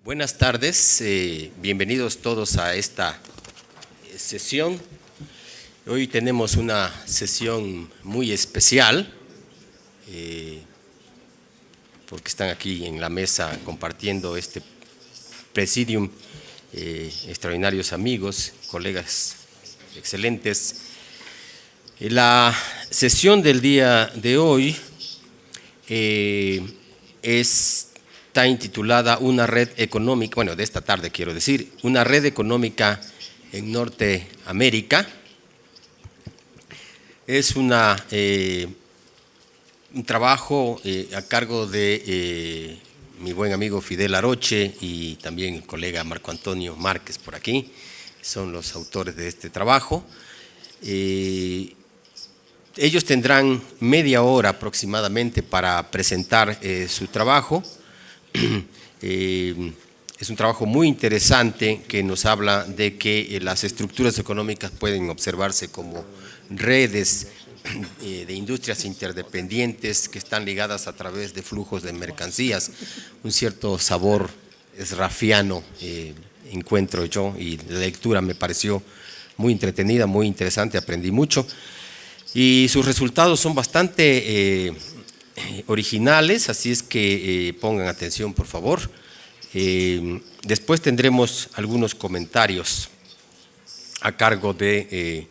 Buenas tardes, bienvenidos todos a esta sesión. Hoy tenemos una sesión muy especial porque están aquí en la mesa compartiendo este presidium extraordinarios amigos, colegas excelentes. La sesión del día de hoy está intitulada Una red económica, bueno, de esta tarde quiero decir, una red económica en Norteamérica. Es un trabajo a cargo de mi buen amigo Fidel Aroche y también el colega Marco Antonio Márquez por aquí, son los autores de este trabajo. Ellos tendrán media hora aproximadamente para presentar su trabajo. Es un trabajo muy interesante que nos habla de que las estructuras económicas pueden observarse como redes de industrias interdependientes que están ligadas a través de flujos de mercancías. Un cierto sabor esrafiano encuentro yo, y la lectura me pareció muy entretenida, muy interesante, aprendí mucho. Y sus resultados son bastante originales, así es que pongan atención, por favor. Después tendremos algunos comentarios a cargo de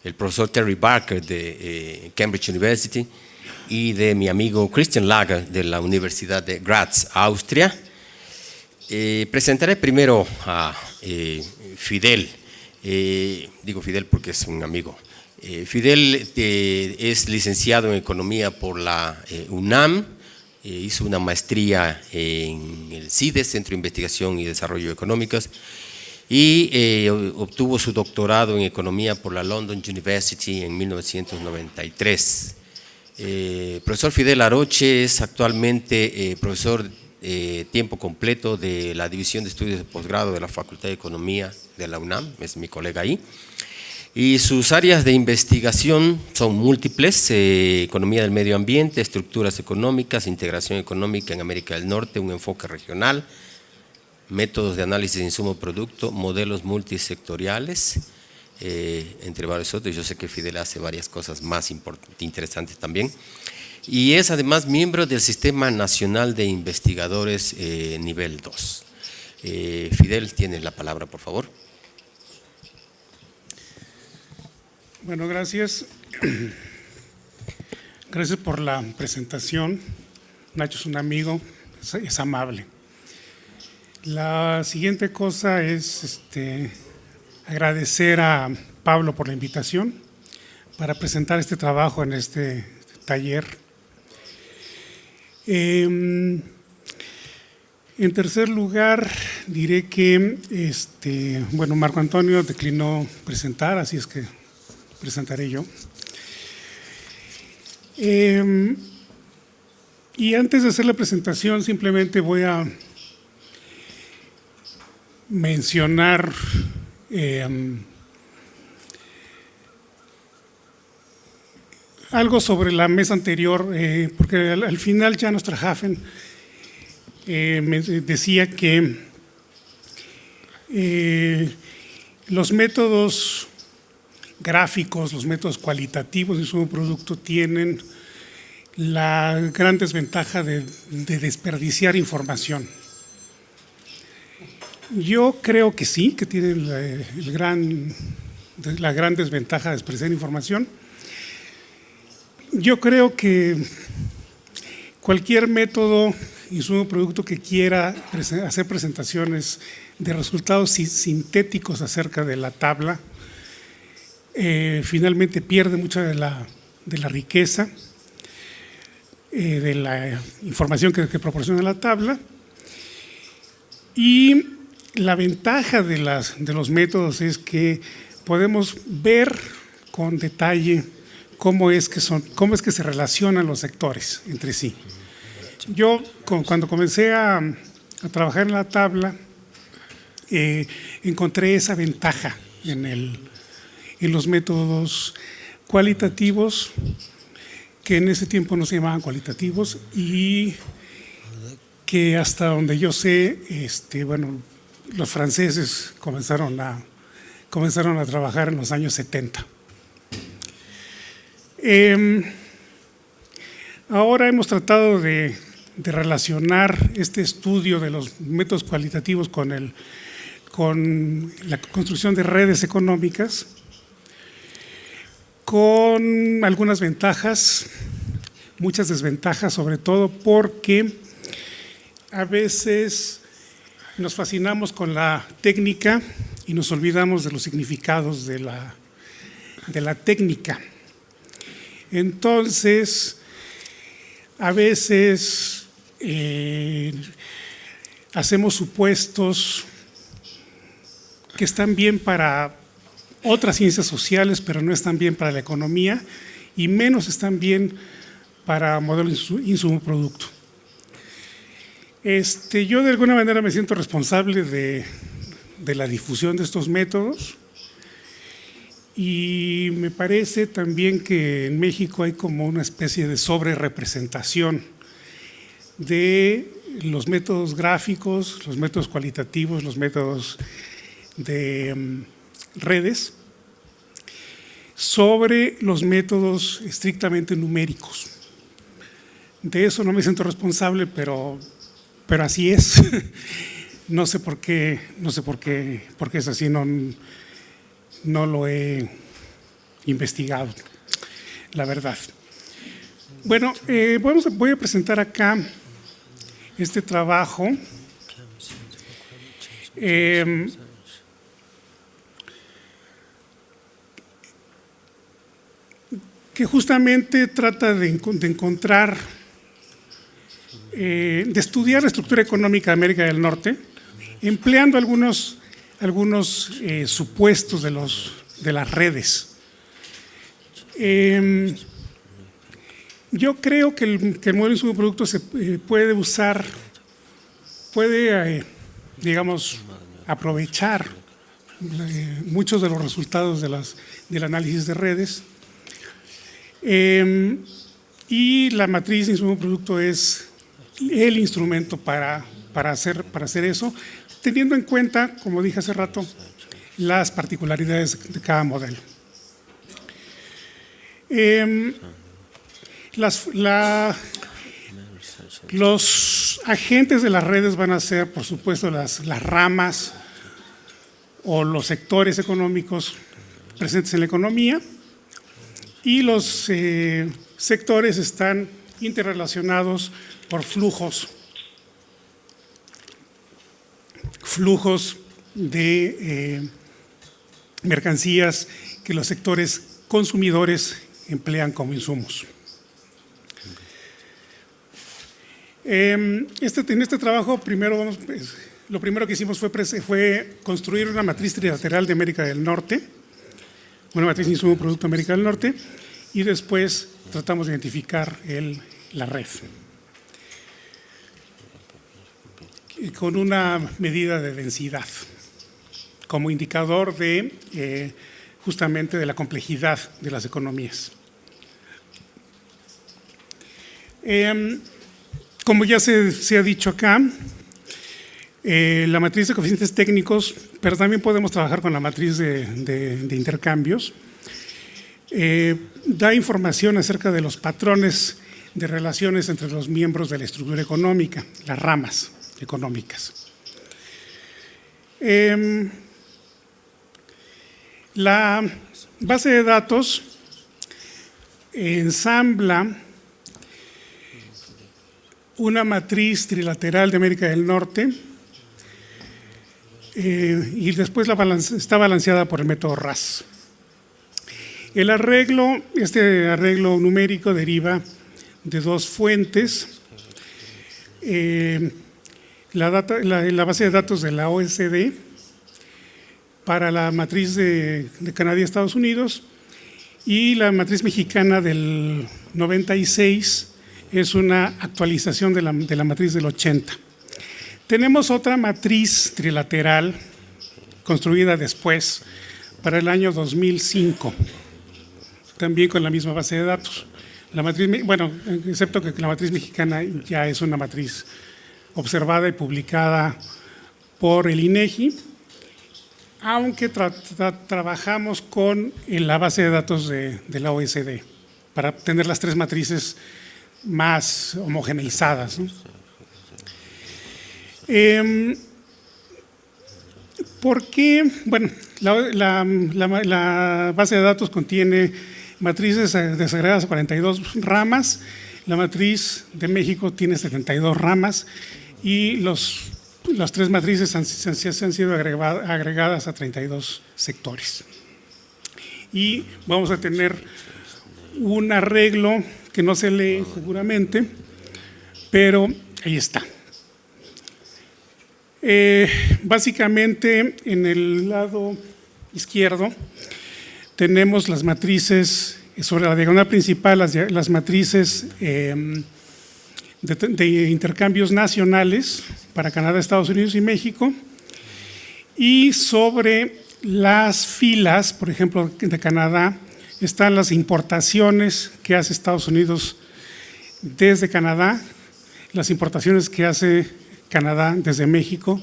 el profesor Terry Barker de Cambridge University y de mi amigo Christian Lager de la Universidad de Graz, Austria. Presentaré primero a Fidel, digo Fidel porque es un amigo. Fidel es licenciado en Economía por la UNAM, hizo una maestría en el CIDES, Centro de Investigación y Desarrollo Económicos, y obtuvo su doctorado en Economía por la London University en 1993. Profesor Fidel Aroche es actualmente profesor tiempo completo de la División de Estudios de Posgrado de la Facultad de Economía de la UNAM, es mi colega ahí. Y sus áreas de investigación son múltiples: economía del medio ambiente, estructuras económicas, integración económica en América del Norte, un enfoque regional, métodos de análisis de insumo-producto, modelos multisectoriales, entre varios otros. Yo sé que Fidel hace varias cosas más interesantes también. Y es además miembro del Sistema Nacional de Investigadores nivel 2. Fidel, tiene la palabra, por favor. Bueno, gracias. Gracias por la presentación. Nacho es un amigo, es amable. La siguiente cosa es agradecer a Pablo por la invitación para presentar este trabajo en este taller. En tercer lugar, diré que bueno, Marco Antonio declinó presentar, así es que presentaré yo. Y antes de hacer la presentación, simplemente voy a mencionar algo sobre la mesa anterior, porque al final ya nuestra Hafen me decía que los métodos gráficos, los métodos cualitativos de su producto tienen la gran desventaja de desperdiciar información. Yo creo que sí, que tienen la gran desventaja de desperdiciar información. Yo creo que cualquier método y su producto que quiera hacer presentaciones de resultados sintéticos acerca de la tabla, finalmente pierde mucha de la riqueza, de la información que proporciona la tabla. Y la ventaja de los métodos es que podemos ver con detalle cómo es que se relacionan los sectores entre sí. Yo, cuando comencé a trabajar en la tabla, encontré esa ventaja en los métodos cualitativos, que en ese tiempo no se llamaban cualitativos, y que hasta donde yo sé, bueno, los franceses comenzaron a trabajar en los años 70. Ahora hemos tratado de relacionar este estudio de los métodos cualitativos con la construcción de redes económicas, con algunas ventajas, muchas desventajas, sobre todo porque a veces nos fascinamos con la técnica y nos olvidamos de los significados de la técnica. Entonces, a veces hacemos supuestos que están bien para otras ciencias sociales, pero no están bien para la economía y menos están bien para modelo insumo-producto. Yo de alguna manera me siento responsable de la difusión de estos métodos y me parece también que en México hay como una especie de sobrerepresentación de los métodos gráficos, los métodos cualitativos, los métodos de redes, sobre los métodos estrictamente numéricos. De eso no me siento responsable, pero así es. No sé por qué es así, no lo he investigado, la verdad. Bueno, voy a presentar acá este trabajo. Que justamente trata de encontrar, de estudiar la estructura económica de América del Norte, empleando algunos supuestos de las redes. Yo creo que el modelo insumo-producto se puede usar, digamos, aprovechar muchos de los resultados del análisis de redes. Y la matriz insumo-producto es el instrumento para hacer eso, teniendo en cuenta, como dije hace rato, las particularidades de cada modelo. Los agentes de las redes van a ser, por supuesto, las ramas o los sectores económicos presentes en la economía, y los sectores están interrelacionados por flujos de mercancías que los sectores consumidores emplean como insumos. En este trabajo, lo primero que hicimos fue construir una matriz trilateral de América del Norte, una matriz insumo-producto América del Norte, y después tratamos de identificar la red con una medida de densidad como indicador justamente de la complejidad de las economías. Como ya se ha dicho acá, la matriz de coeficientes técnicos, pero también podemos trabajar con la matriz de intercambios, da información acerca de los patrones de relaciones entre los miembros de la estructura económica, las ramas económicas. La base de datos ensambla una matriz trilateral de América del Norte y después está balanceada por el método RAS. Este arreglo numérico deriva de dos fuentes. La base de datos de la OECD para la matriz de Canadá y Estados Unidos, y la matriz mexicana del 96 es una actualización de la matriz del 80. Tenemos otra matriz trilateral construida después para el año 2005, también con la misma base de datos. La matriz, bueno, excepto que la matriz mexicana ya es una matriz observada y publicada por el INEGI, aunque trabajamos con la base de datos de la OECD para tener las tres matrices más homogeneizadas, ¿no? ¿Por qué? Bueno, la base de datos contiene matrices desagregadas a 42 ramas, la matriz de México tiene 72 ramas y las tres matrices han sido agregadas a 32 sectores. Y vamos a tener un arreglo que no se lee seguramente, pero ahí está. Básicamente, en el lado izquierdo tenemos las matrices, sobre la diagonal principal, las matrices de intercambios nacionales para Canadá, Estados Unidos y México, y sobre las filas, por ejemplo, de Canadá, están las importaciones que hace Estados Unidos desde Canadá, las importaciones que hace Canadá desde México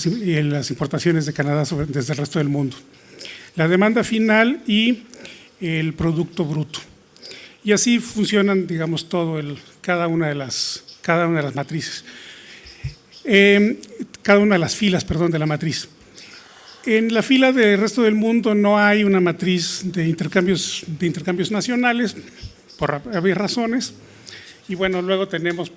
y las importaciones de Canadá desde el resto del mundo. La demanda final y el producto bruto. Y así funcionan, digamos, cada una de las matrices. Cada una de las filas, perdón, de la matriz. En la fila del resto del mundo no hay una matriz de intercambios nacionales, por varias razones. Y bueno, luego tenemos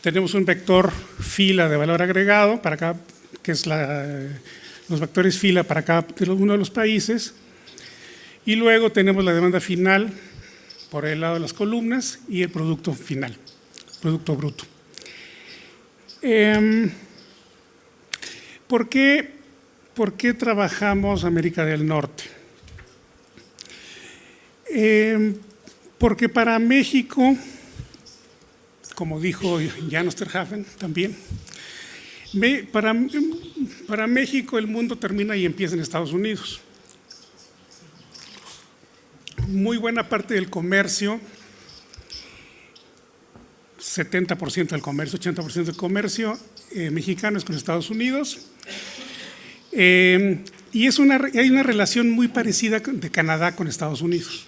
tenemos un vector fila de valor agregado para cada, que es los vectores fila para cada uno de los países. Y luego tenemos la demanda final por el lado de las columnas y el producto final, producto bruto. ¿Por qué trabajamos América del Norte? Porque para México, como dijo Jan Osterhafen también, para México el mundo termina y empieza en Estados Unidos. Muy buena parte del comercio, 70% del comercio, 80% del comercio mexicano es con Estados Unidos. Y hay una relación muy parecida de Canadá con Estados Unidos.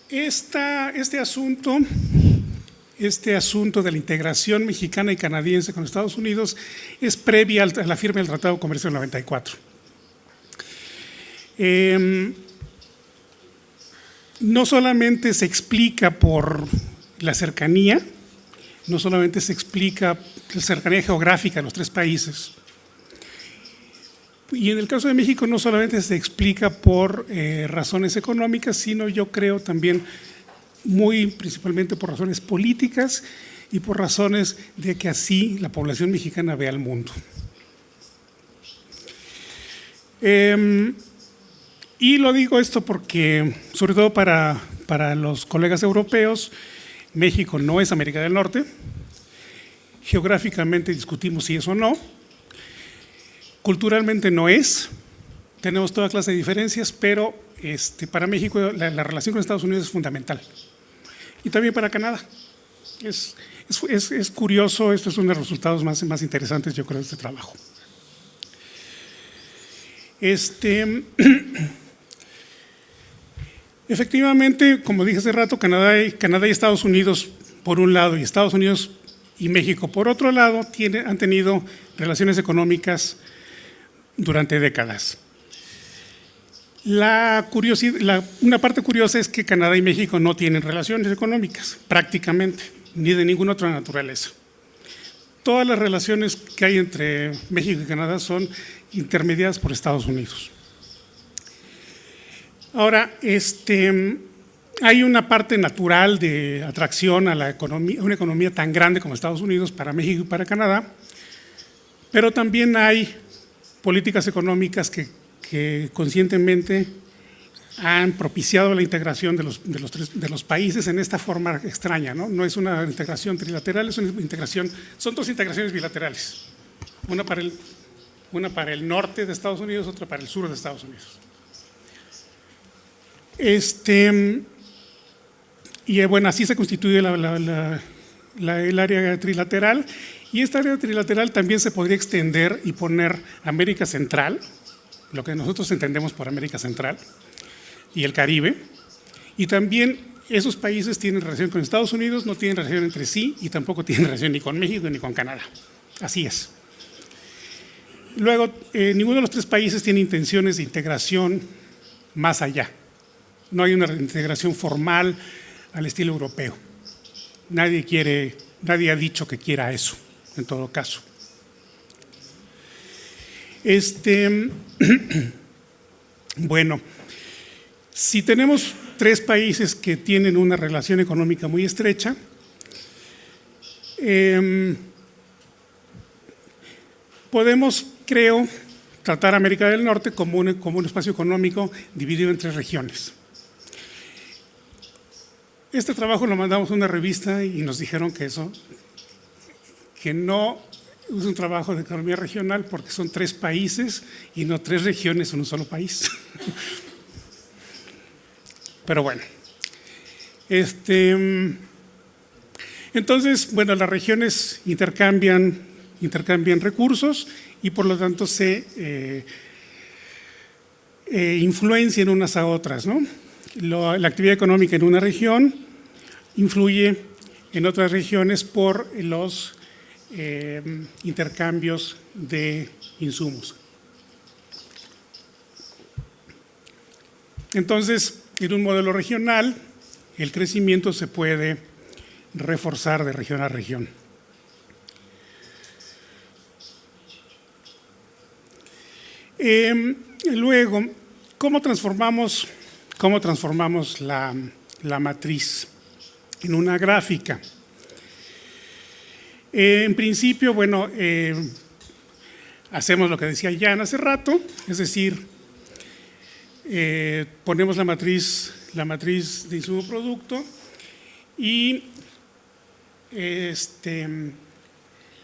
Este asunto de la integración mexicana y canadiense con Estados Unidos es previa a la firma del Tratado de Comercio del 94. No solamente se explica por la cercanía, no solamente se explica la cercanía geográfica de los tres países, y en el caso de México no solamente se explica por razones económicas, sino yo creo también principalmente por razones políticas y por razones de que así la población mexicana ve al mundo. Y lo digo esto porque, sobre todo para los colegas europeos, México no es América del Norte. Geográficamente discutimos si es o no. Culturalmente no es. Tenemos toda clase de diferencias, pero para México la relación con Estados Unidos es fundamental. Y también para Canadá. Es curioso, esto es uno de los resultados más interesantes, yo creo, de este trabajo. Efectivamente, como dije hace rato, Canadá y Estados Unidos por un lado y Estados Unidos y México por otro lado han tenido relaciones económicas durante décadas. Una parte curiosa es que Canadá y México no tienen relaciones económicas, prácticamente, ni de ninguna otra naturaleza. Todas las relaciones que hay entre México y Canadá son intermediadas por Estados Unidos. Ahora, hay una parte natural de atracción a una economía tan grande como Estados Unidos para México y para Canadá, pero también hay políticas económicas que conscientemente han propiciado la integración de los países en esta forma extraña, ¿no? No es una integración trilateral, son dos integraciones bilaterales, una para el norte de Estados Unidos, otra para el sur de Estados Unidos. Y bueno, así se constituye el área trilateral, y esta área trilateral también se podría extender y poner América Central, lo que nosotros entendemos por América Central, y el Caribe, y también esos países tienen relación con Estados Unidos, no tienen relación entre sí, y tampoco tienen relación ni con México ni con Canadá. Así es. Luego, ninguno de los tres países tiene intenciones de integración más allá. No hay una integración formal al estilo europeo. Nadie ha dicho que quiera eso, en todo caso. Bueno, si tenemos tres países que tienen una relación económica muy estrecha, podemos, creo, tratar a América del Norte como un espacio económico dividido en tres regiones. Este trabajo lo mandamos a una revista y nos dijeron que no es un trabajo de economía regional porque son tres países y no tres regiones en un solo país. Pero bueno. Entonces, bueno, las regiones intercambian recursos y por lo tanto se influencian unas a otras, ¿no? La actividad económica en una región influye en otras regiones por los intercambios de insumos. Entonces, en un modelo regional, el crecimiento se puede reforzar de región a región. Luego, ¿cómo transformamos la matriz en una gráfica? En principio, bueno, hacemos lo que decía Jan hace rato, es decir, ponemos la matriz de insumo-producto y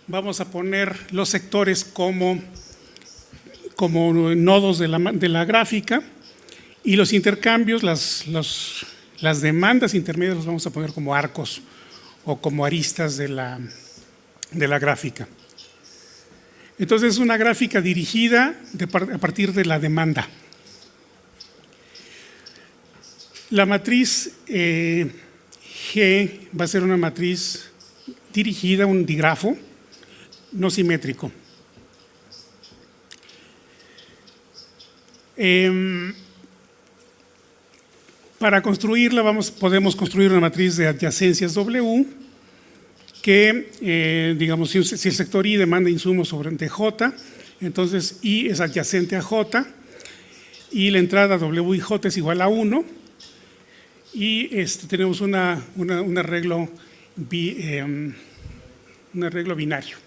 vamos a poner los sectores como nodos de la gráfica y los intercambios, las demandas intermedias los vamos a poner como arcos o como aristas de la gráfica. Entonces es una gráfica dirigida a partir de la demanda. La matriz G va a ser una matriz dirigida, un digrafo no simétrico. Para construirla podemos construir una matriz de adyacencias W que, digamos, si el sector I demanda insumos sobre J, entonces I es adyacente a J y la entrada W y J es igual a 1 y tenemos un arreglo binario.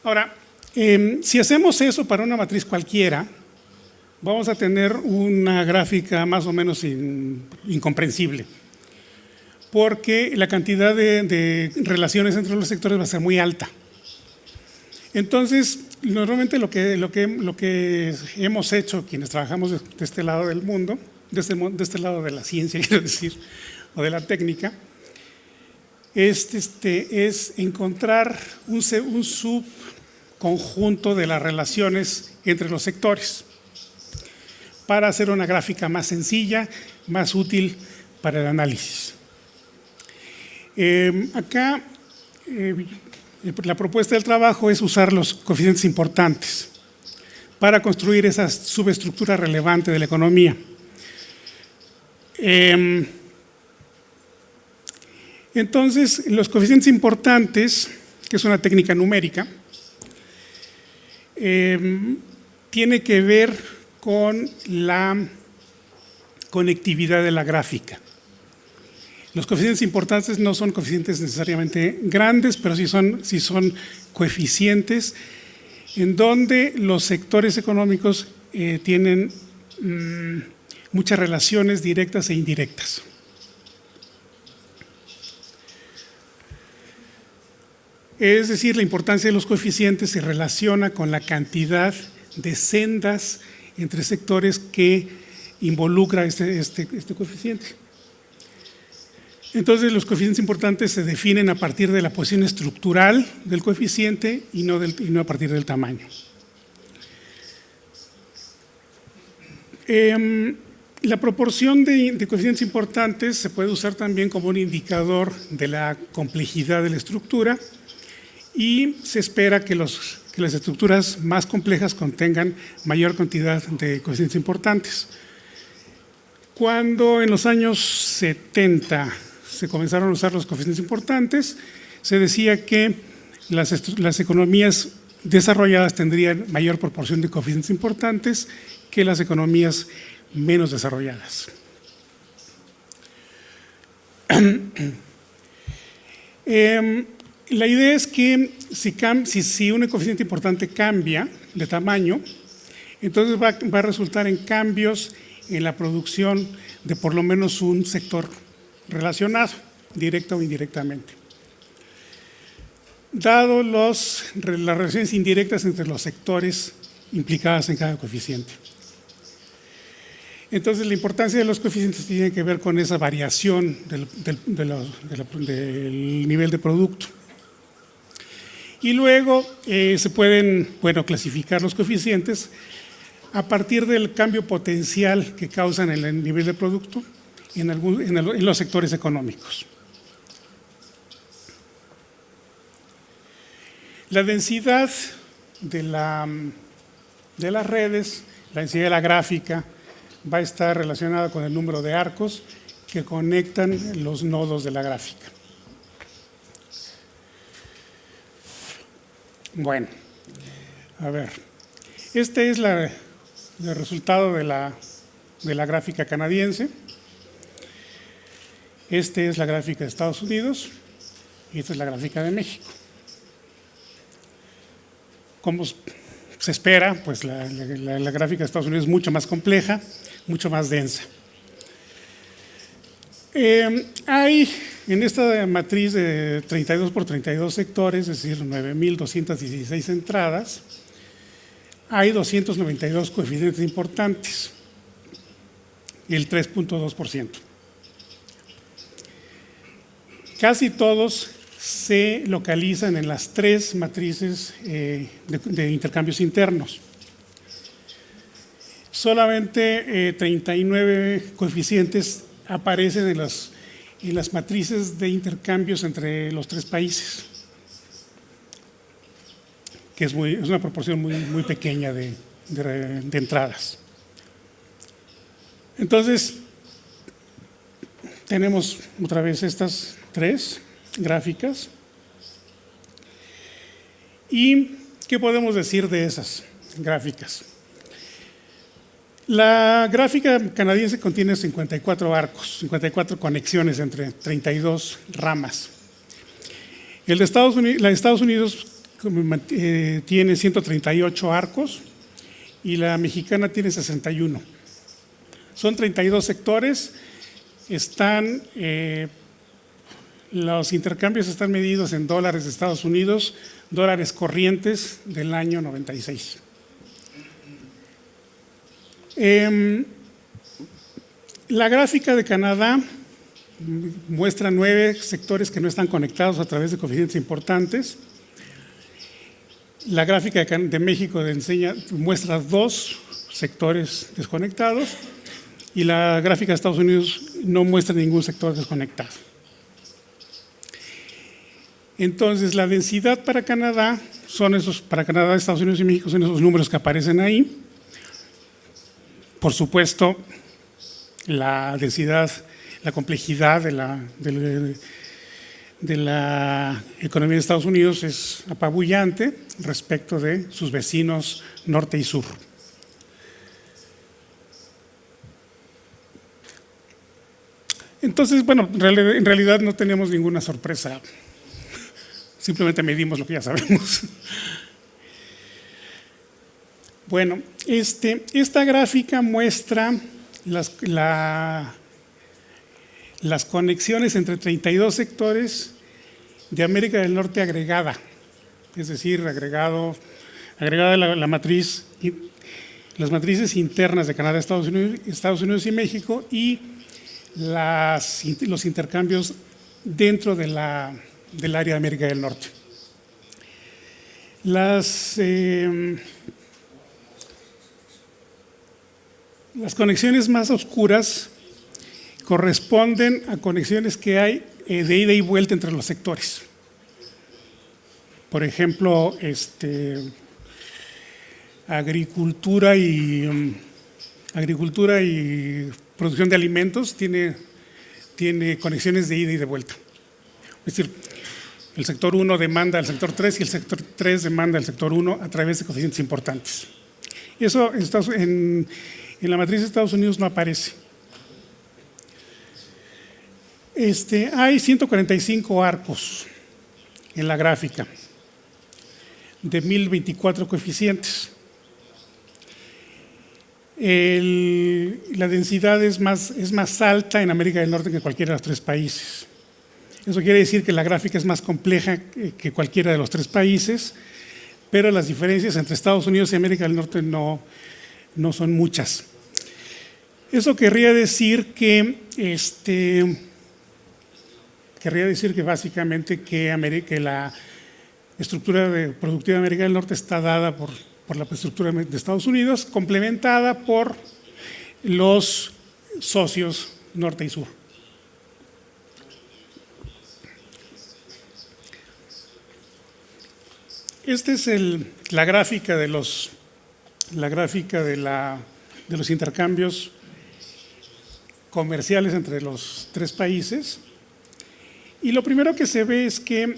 Ahora, si hacemos eso para una matriz cualquiera, vamos a tener una gráfica más o menos incomprensible, porque la cantidad de relaciones entre los sectores va a ser muy alta. Entonces, normalmente lo que hemos hecho quienes trabajamos de este lado del mundo, de este lado de la ciencia, quiero decir, o de la técnica, es encontrar un subconjunto de las relaciones entre los sectores para hacer una gráfica más sencilla, más útil para el análisis. Acá la propuesta del trabajo es usar los coeficientes importantes para construir esa subestructura relevante de la economía. Entonces, los coeficientes importantes, que es una técnica numérica, tiene que ver con la conectividad de la gráfica. Los coeficientes importantes no son coeficientes necesariamente grandes, pero sí son coeficientes en donde los sectores económicos tienen muchas relaciones directas e indirectas. Es decir, la importancia de los coeficientes se relaciona con la cantidad de sendas entre sectores que involucra este coeficiente. Entonces, los coeficientes importantes se definen a partir de la posición estructural del coeficiente y no a partir del tamaño. La proporción de coeficientes importantes se puede usar también como un indicador de la complejidad de la estructura y se espera que las estructuras más complejas contengan mayor cantidad de coeficientes importantes. Cuando en los años 70 se comenzaron a usar los coeficientes importantes, se decía que las economías desarrolladas tendrían mayor proporción de coeficientes importantes que las economías menos desarrolladas. La idea es que si un coeficiente importante cambia de tamaño, entonces va a resultar en cambios en la producción de por lo menos un sector relacionado, directa o indirectamente. Dado las relaciones indirectas entre los sectores implicadas en cada coeficiente. Entonces, la importancia de los coeficientes tiene que ver con esa variación del nivel de producto. Y luego se pueden, clasificar los coeficientes a partir del cambio potencial que causan en el nivel de producto en los sectores económicos. La densidad de las redes, la densidad de la gráfica, va a estar relacionada con el número de arcos que conectan los nodos de la gráfica. Bueno, a ver, este es el resultado de la gráfica canadiense. Esta es la gráfica de Estados Unidos y esta es la gráfica de México. Como se espera, pues la gráfica de Estados Unidos es mucho más compleja, mucho más densa. Hay en esta matriz de 32 por 32 sectores, es decir, 9.216 entradas, hay 292 coeficientes importantes, el 3.2%. Casi todos se localizan en las tres matrices de intercambios internos. Solamente 39 coeficientes aparecen en las matrices de intercambios entre los tres países, que es una proporción muy pequeña de entradas. Entonces, tenemos otra vez estas tres gráficas. ¿Y qué podemos decir de esas gráficas? La gráfica canadiense contiene 54 arcos, 54 conexiones entre 32 ramas. La de Estados Unidos tiene 138 arcos y la mexicana tiene 61. Son 32 sectores. Los intercambios están medidos en dólares de Estados Unidos, dólares corrientes del año 96. La gráfica de Canadá muestra 9 sectores que no están conectados a través de coeficientes importantes. La gráfica de México muestra 2 sectores desconectados y la gráfica de Estados Unidos no muestra ningún sector desconectado. Entonces, la densidad para Canadá, para Canadá, Estados Unidos y México son esos números que aparecen ahí. Por supuesto, la densidad, la complejidad de la economía de Estados Unidos es apabullante respecto de sus vecinos norte y sur. Entonces, en realidad no tenemos ninguna sorpresa. Simplemente medimos lo que ya sabemos. Bueno, esta gráfica muestra las conexiones entre 32 sectores de América del Norte agregada, es decir, agregada la matriz, las matrices internas de Canadá, Estados Unidos y México, y los intercambios dentro del área de América del Norte. Las conexiones más oscuras corresponden a conexiones que hay de ida y vuelta entre los sectores. Por ejemplo, agricultura y producción de alimentos tiene conexiones de ida y de vuelta. Es decir, el sector 1 demanda al sector 3 y el sector 3 demanda al sector 1 a través de coeficientes importantes. Eso en la matriz de Estados Unidos no aparece. Hay 145 arcos en la gráfica de 1024 coeficientes. La densidad es más alta en América del Norte que en cualquiera de los tres países. Eso quiere decir que la gráfica es más compleja que cualquiera de los tres países, pero las diferencias entre Estados Unidos y América del Norte no son muchas. Eso querría decir que básicamente que la estructura productiva de América del Norte está dada por la estructura de Estados Unidos, complementada por los socios norte y sur. Esta es la gráfica de los intercambios comerciales entre los tres países. Y lo primero que se ve es que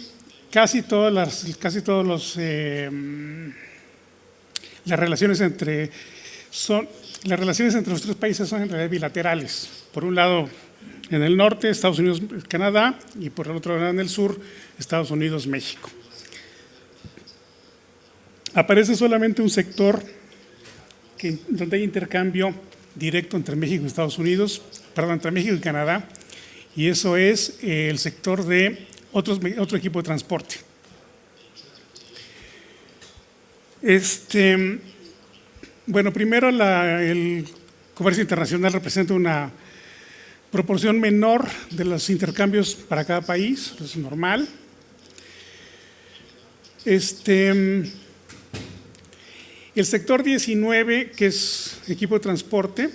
casi todas las relaciones entre los tres países son en realidad bilaterales. Por un lado, en el norte, Estados Unidos, Canadá, y por el otro lado, en el sur, Estados Unidos, México. Aparece solamente un sector donde hay intercambio directo entre México y entre México y Canadá, y eso es el sector de otro equipo de transporte. Bueno, primero el comercio internacional representa una proporción menor de los intercambios para cada país, eso es normal. El sector 19, que es equipo de transporte,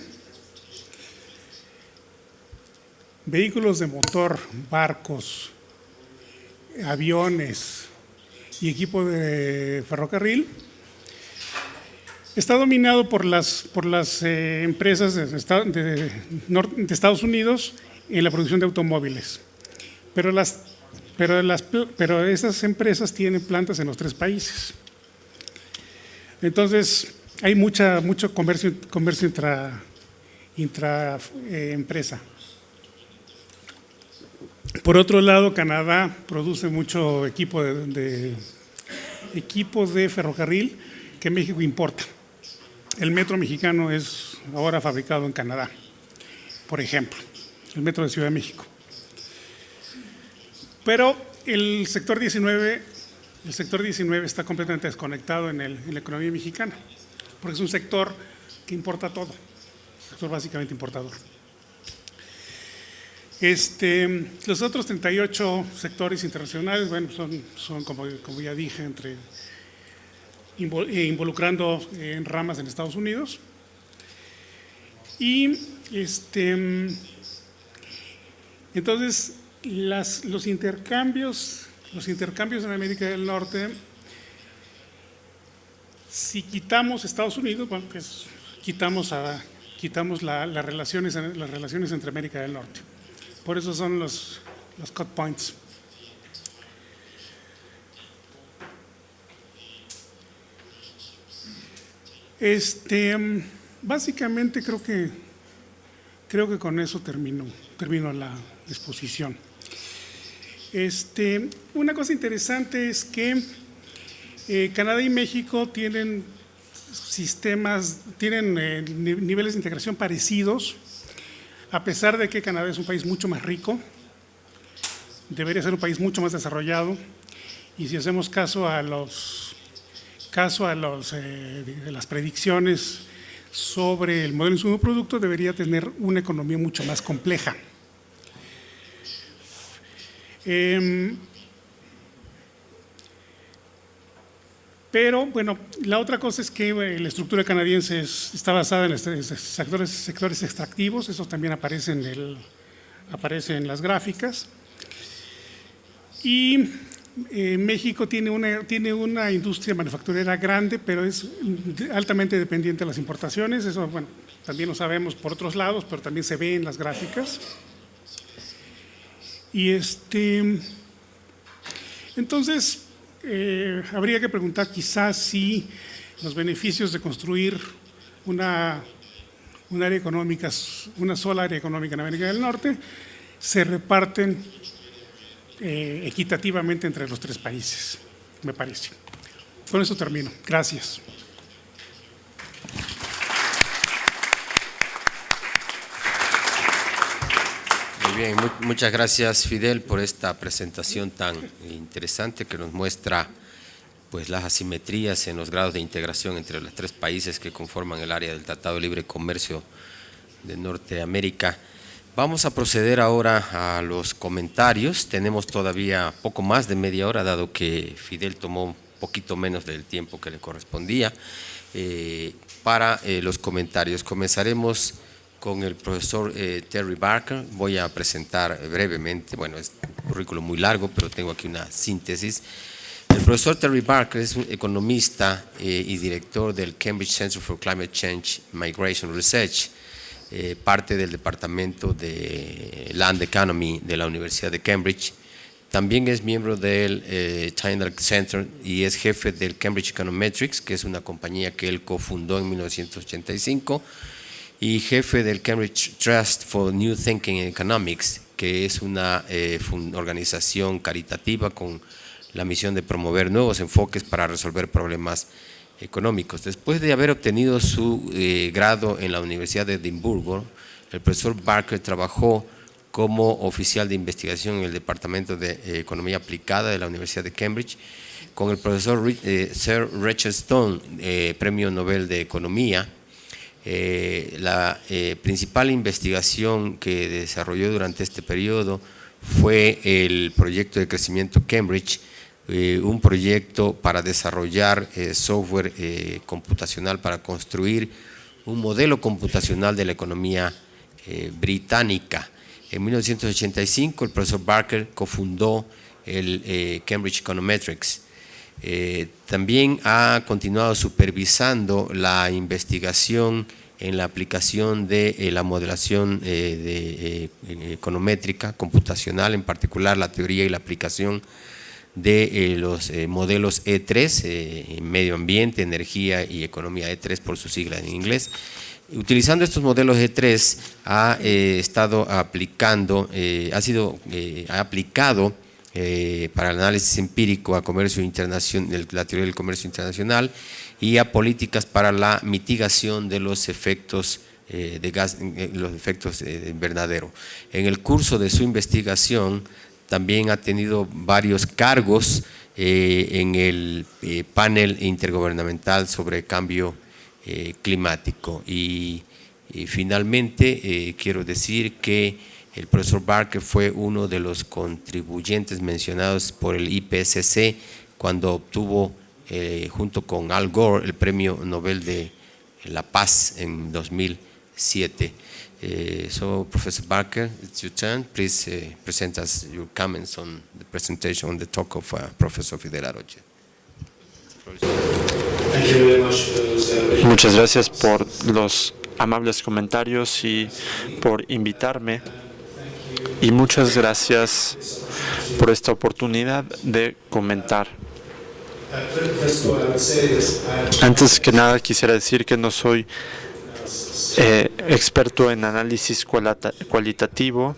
vehículos de motor, barcos, aviones y equipo de ferrocarril, está dominado por las empresas de Estados Unidos en la producción de automóviles, pero esas empresas tienen plantas en los tres países. Entonces, hay mucho comercio intraempresa. Por otro lado, Canadá produce mucho equipo de ferrocarril que México importa. El metro mexicano es ahora fabricado en Canadá, por ejemplo, el metro de Ciudad de México. Pero el sector 19 está completamente desconectado en la economía mexicana, porque es un sector que importa todo, un sector básicamente importador. Los otros 38 sectores internacionales, bueno, son como ya dije, involucrando en ramas en Estados Unidos. Y entonces los intercambios en América del Norte, si quitamos Estados Unidos, bueno, pues quitamos las relaciones entre América del Norte. Por eso son los cut points. Básicamente creo que con eso termino la exposición. Una cosa interesante es que Canadá y México tienen niveles de integración parecidos, a pesar de que Canadá es un país mucho más rico, debería ser un país mucho más desarrollado, y si hacemos caso a las predicciones sobre el modelo insumo producto, debería tener una economía mucho más compleja. Pero, bueno, la otra cosa es que la estructura canadiense está basada en los sectores extractivos, eso también aparece en las gráficas. Y México tiene una industria manufacturera grande, pero es altamente dependiente de las importaciones. Eso, bueno, también lo sabemos por otros lados, pero también se ve en las gráficas. Y entonces, habría que preguntar quizás si los beneficios de construir una área económica, una sola área económica en América del Norte, se reparten equitativamente entre los tres países, me parece. Con eso termino. Gracias. Muy bien, muchas gracias, Fidel, por esta presentación tan interesante que nos muestra pues las asimetrías en los grados de integración entre los tres países que conforman el área del Tratado de Libre Comercio de Norteamérica. Vamos a proceder ahora a los comentarios. Tenemos todavía poco más de media hora, dado que Fidel tomó un poquito menos del tiempo que le correspondía para los comentarios. Comenzaremos con el profesor Terry Barker. Voy a presentar brevemente, bueno, es un currículo muy largo, pero tengo aquí una síntesis. El profesor Terry Barker es un economista y director del Cambridge Center for Climate Change Migration Research, parte del Departamento de Land Economy de la Universidad de Cambridge. También es miembro del Tyndall Center y es jefe del Cambridge Econometrics, que es una compañía que él cofundó en 1985, y jefe del Cambridge Trust for New Thinking in Economics, que es una organización caritativa con la misión de promover nuevos enfoques para resolver problemas económicos. Después de haber obtenido su grado en la Universidad de Edimburgo, el profesor Barker trabajó como oficial de investigación en el Departamento de Economía Aplicada de la Universidad de Cambridge, con el profesor Sir Richard Stone, Premio Nobel de Economía. La principal investigación que desarrolló durante este periodo fue el proyecto de crecimiento Cambridge, un proyecto para desarrollar software computacional para construir un modelo computacional de la economía británica. En 1985 el profesor Barker cofundó el Cambridge Econometrics. También ha continuado supervisando la investigación en la aplicación de la modelación econométrica computacional, en particular la teoría y la aplicación de los modelos E3, medio ambiente, energía y economía, E3 por su sigla en inglés. Utilizando estos modelos E3 ha aplicado para el análisis empírico a comercio internacional, la teoría del comercio internacional, y a políticas para la mitigación de los efectos de gas, los efectos invernadero. En el curso de su investigación también ha tenido varios cargos en el panel intergubernamental sobre cambio climático. Y finalmente quiero decir que el profesor Barker fue uno de los contribuyentes mencionados por el IPCC cuando obtuvo, junto con Al Gore, el Premio Nobel de la Paz en 2007. So, Professor Barker, it's your turn. Please present us your comments on the presentation, on the talk of Professor Fidel Aroche. Muchas gracias por los amables comentarios y por invitarme. Y muchas gracias por esta oportunidad de comentar. Antes que nada quisiera decir que no soy experto en análisis cualitativo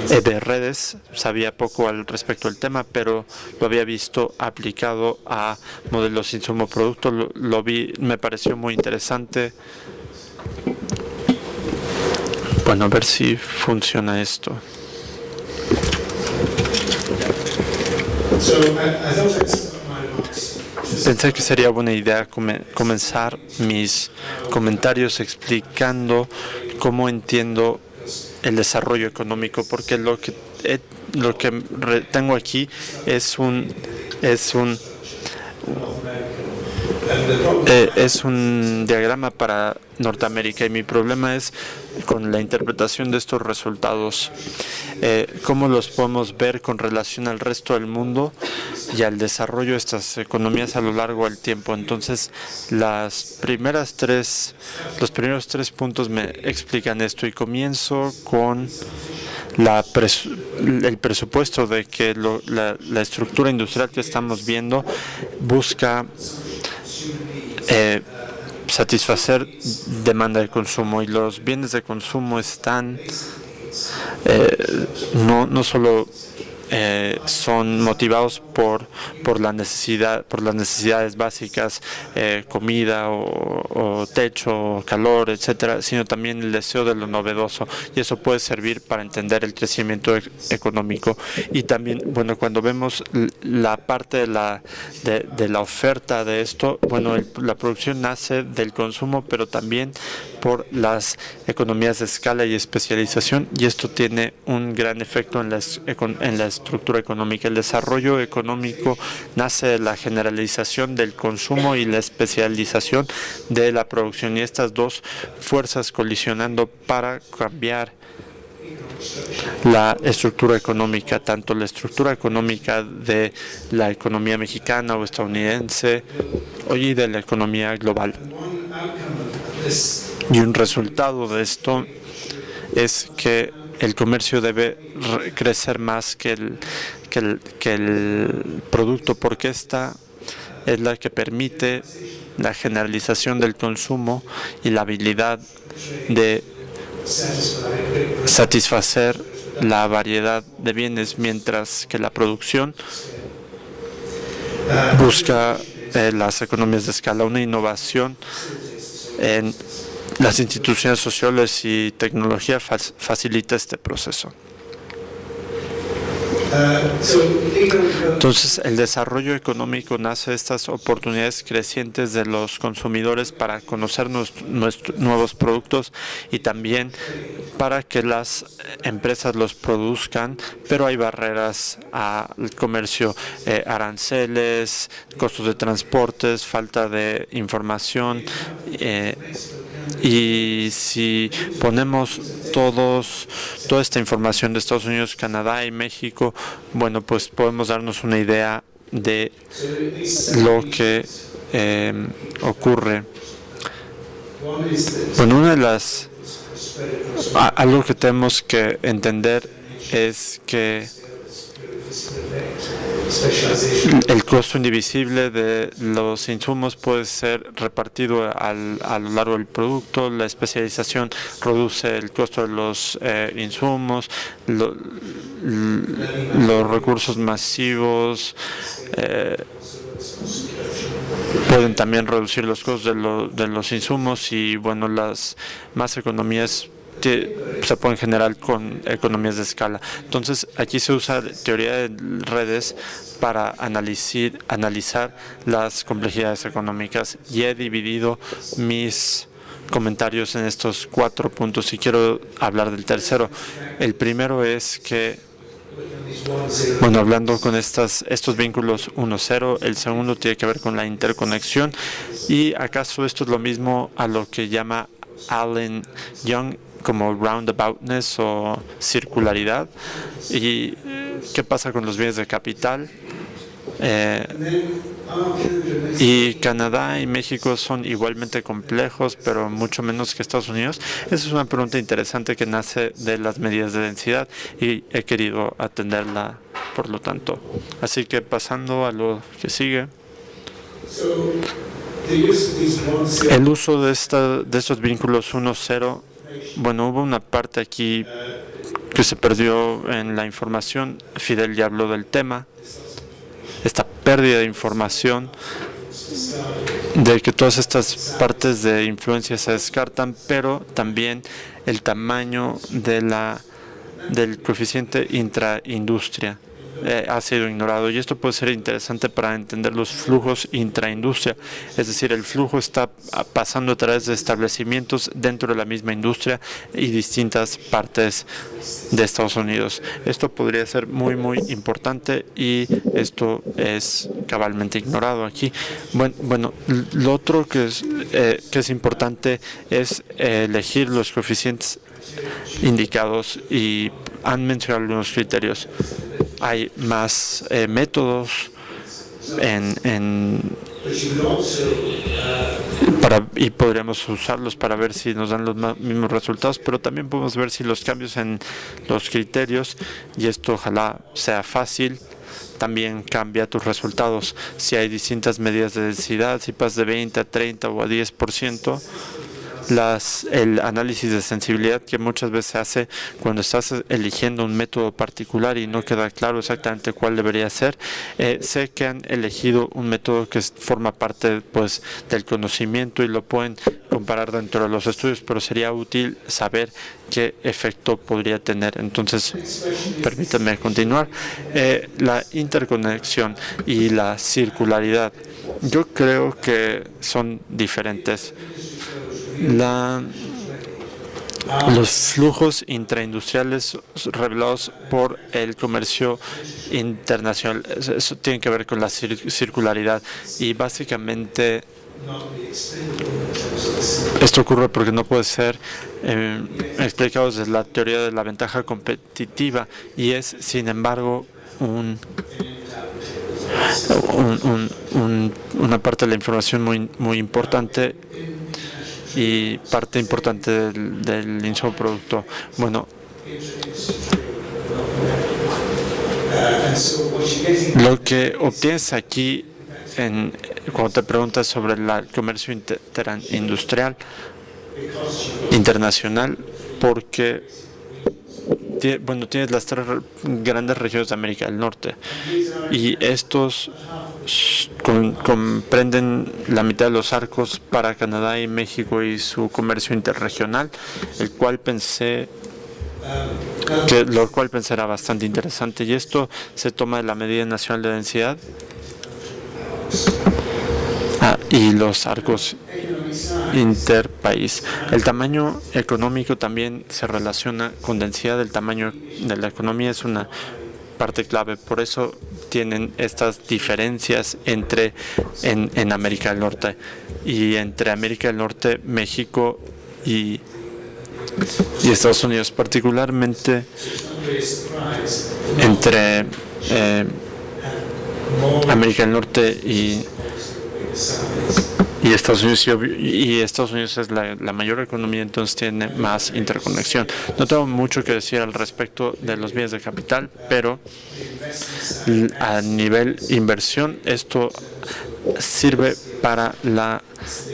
de redes, sabía poco al respecto del tema, pero lo había visto aplicado a modelos insumo-producto, lo vi, me pareció muy interesante. Bueno, a ver si funciona esto. Pensé que sería buena idea comenzar mis comentarios explicando cómo entiendo el desarrollo económico, porque lo que tengo aquí es un diagrama para Norteamérica, y mi problema es con la interpretación de estos resultados. ¿Cómo los podemos ver con relación al resto del mundo y al desarrollo de estas economías a lo largo del tiempo? Entonces, los primeros tres puntos me explican esto, y comienzo con el presupuesto de que la estructura industrial que estamos viendo busca satisfacer demanda de consumo, y los bienes de consumo están no solo son motivados por las necesidades básicas, comida o techo, calor, etcétera, sino también el deseo de lo novedoso, y eso puede servir para entender el crecimiento económico. Y también, bueno, cuando vemos la parte de la oferta de esto, bueno, la producción nace del consumo, pero también por las economías de escala y especialización, y esto tiene un gran efecto en la estructura económica. El desarrollo económico nace de la generalización del consumo y la especialización de la producción, y estas dos fuerzas colisionando para cambiar la estructura económica, tanto la estructura económica de la economía mexicana o estadounidense y de la economía global. Y un resultado de esto es que el comercio debe crecer más que el producto, porque esta es la que permite la generalización del consumo y la habilidad de satisfacer la variedad de bienes, mientras que la producción busca las economías de escala. Una innovación en las instituciones sociales y tecnología facilita este proceso. Entonces, el desarrollo económico nace de estas oportunidades crecientes de los consumidores para conocer nuestros nuevos productos, y también para que las empresas los produzcan, pero hay barreras al comercio, aranceles, costos de transportes, falta de información, y si ponemos toda esta información de Estados Unidos, Canadá y México, bueno, pues podemos darnos una idea de lo que ocurre. Bueno, algo que tenemos que entender es que el costo indivisible de los insumos puede ser repartido a lo largo del producto. La especialización reduce el costo de los insumos. Los recursos masivos pueden también reducir los costos de los insumos, y bueno, las más economías se pueden generar con economías de escala. Entonces, aquí se usa teoría de redes para analizar las complejidades económicas, y he dividido mis comentarios en estos 4 puntos, y quiero hablar del tercero. El primero es que, bueno, hablando con estos vínculos 1-0, el segundo tiene que ver con la interconexión, y acaso esto es lo mismo a lo que llama Alan Young como roundaboutness o circularidad. ¿Y qué pasa con los bienes de capital? Y Canadá y México son igualmente complejos, pero mucho menos que Estados Unidos. Esa es una pregunta interesante que nace de las medidas de densidad, y he querido atenderla, por lo tanto. Así que pasando a lo que sigue. El uso de estos vínculos 1-0, bueno, hubo una parte aquí que se perdió en la información. Fidel ya habló del tema, esta pérdida de información, de que todas estas partes de influencia se descartan, pero también el tamaño del coeficiente intraindustria. ha sido ignorado, y esto puede ser interesante para entender los flujos intraindustria, es decir, el flujo está pasando a través de establecimientos dentro de la misma industria y distintas partes de Estados Unidos. Esto podría ser muy importante y esto es cabalmente ignorado aquí. Bueno, lo otro que es importante es elegir los coeficientes indicados, y han mencionado algunos criterios. Hay más métodos y podríamos usarlos para ver si nos dan los mismos resultados, pero también podemos ver si los cambios en los criterios, y esto ojalá sea fácil, también cambia tus resultados. Si hay distintas medidas de densidad, si pasas de 20 a 30 o a 10%, el análisis de sensibilidad que muchas veces se hace cuando estás eligiendo un método particular y no queda claro exactamente cuál debería ser. Sé que han elegido un método que forma parte pues del conocimiento y lo pueden comparar dentro de los estudios, pero sería útil saber qué efecto podría tener. Entonces, permítanme continuar. La interconexión y la circularidad, yo creo que son diferentes. Los flujos intraindustriales revelados por el comercio internacional, eso tiene que ver con la circularidad, y básicamente esto ocurre porque no puede ser explicado desde la teoría de la ventaja competitiva, y es, sin embargo, una parte de la información muy importante y parte importante del insumo producto. Bueno, lo que obtienes aquí cuando te preguntas sobre el comercio interindustrial internacional, porque tienes las 3 grandes regiones de América del Norte, y estos comprenden la mitad de los arcos para Canadá y México y su comercio interregional, lo cual pensé era bastante interesante, y esto se toma de la medida nacional de densidad y los arcos interpaís. El tamaño económico también se relaciona con densidad. El tamaño de la economía es una parte clave, por eso tienen estas diferencias en América del Norte, y entre América del Norte, México y Estados Unidos, particularmente entre América del Norte y Estados Unidos, y Estados Unidos es la mayor economía, entonces tiene más interconexión. No tengo mucho que decir al respecto de los bienes de capital, pero a nivel inversión esto sirve para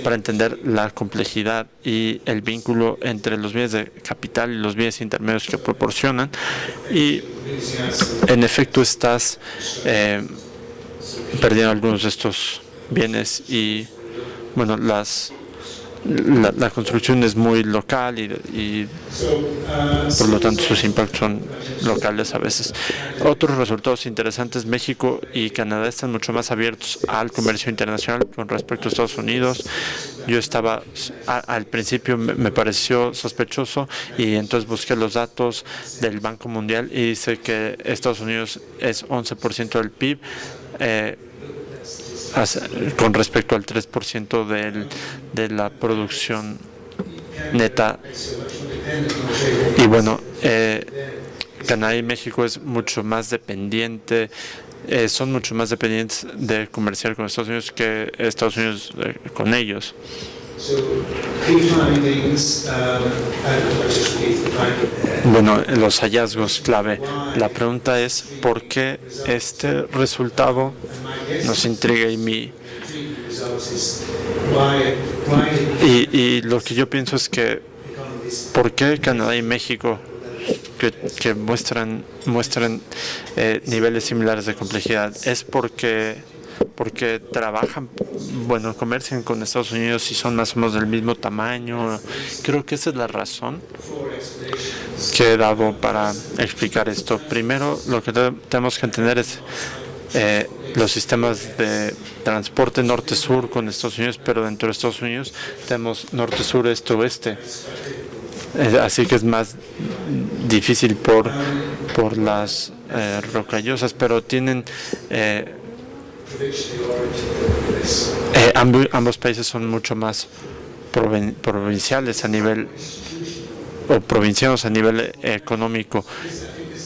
entender la complejidad y el vínculo entre los bienes de capital y los bienes intermedios que proporcionan, y en efecto estás perdiendo algunos de estos bienes, y bueno, la construcción es muy local y por lo tanto sus impactos son locales a veces. Otros resultados interesantes: México y Canadá están mucho más abiertos al comercio internacional con respecto a Estados Unidos. Yo estaba, al principio me pareció sospechoso, y entonces busqué los datos del Banco Mundial y dice que Estados Unidos es 11% del PIB, con respecto al 3% de la producción neta. Y bueno, Canadá y México es mucho más dependiente, son mucho más dependientes de comerciar con Estados Unidos que Estados Unidos con ellos. Bueno, los hallazgos clave. La pregunta es, ¿por qué este resultado nos intriga y lo que yo pienso es que ¿por qué Canadá y México, que muestran niveles similares de complejidad? Es porque trabajan, comercian con Estados Unidos y son más o menos del mismo tamaño. Creo que esa es la razón. que he dado para explicar esto. Primero, lo que tenemos que entender es los sistemas de transporte norte-sur con Estados Unidos, pero dentro de Estados Unidos tenemos norte-sur, este-oeste. Así que es más difícil por las rocallosas, pero tienen ambos países son mucho más provinciales a nivel o provincianos a nivel económico,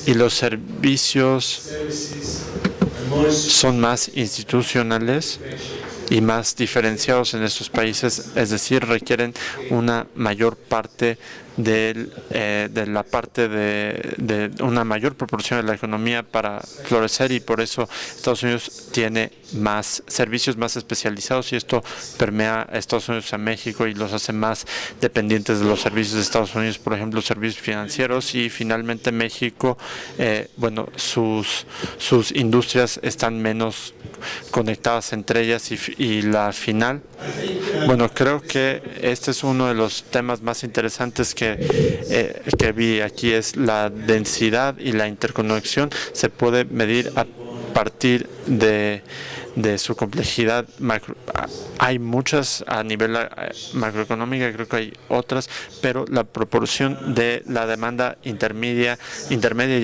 y los servicios son más institucionales y más diferenciados en estos países, es decir, requieren una mayor parte de una mayor proporción de la economía para florecer, y por eso Estados Unidos tiene más servicios más especializados, y esto permea a Estados Unidos a México y los hace más dependientes de los servicios de Estados Unidos, por ejemplo, servicios financieros. Y finalmente México, sus industrias están menos conectadas entre ellas, y la final, creo que este es uno de los temas más interesantes que vi aquí, es la densidad y la interconexión. Se puede medir a partir de su complejidad macro. Hay muchas a nivel macroeconómica, creo que hay otras, pero la proporción de la demanda intermedia y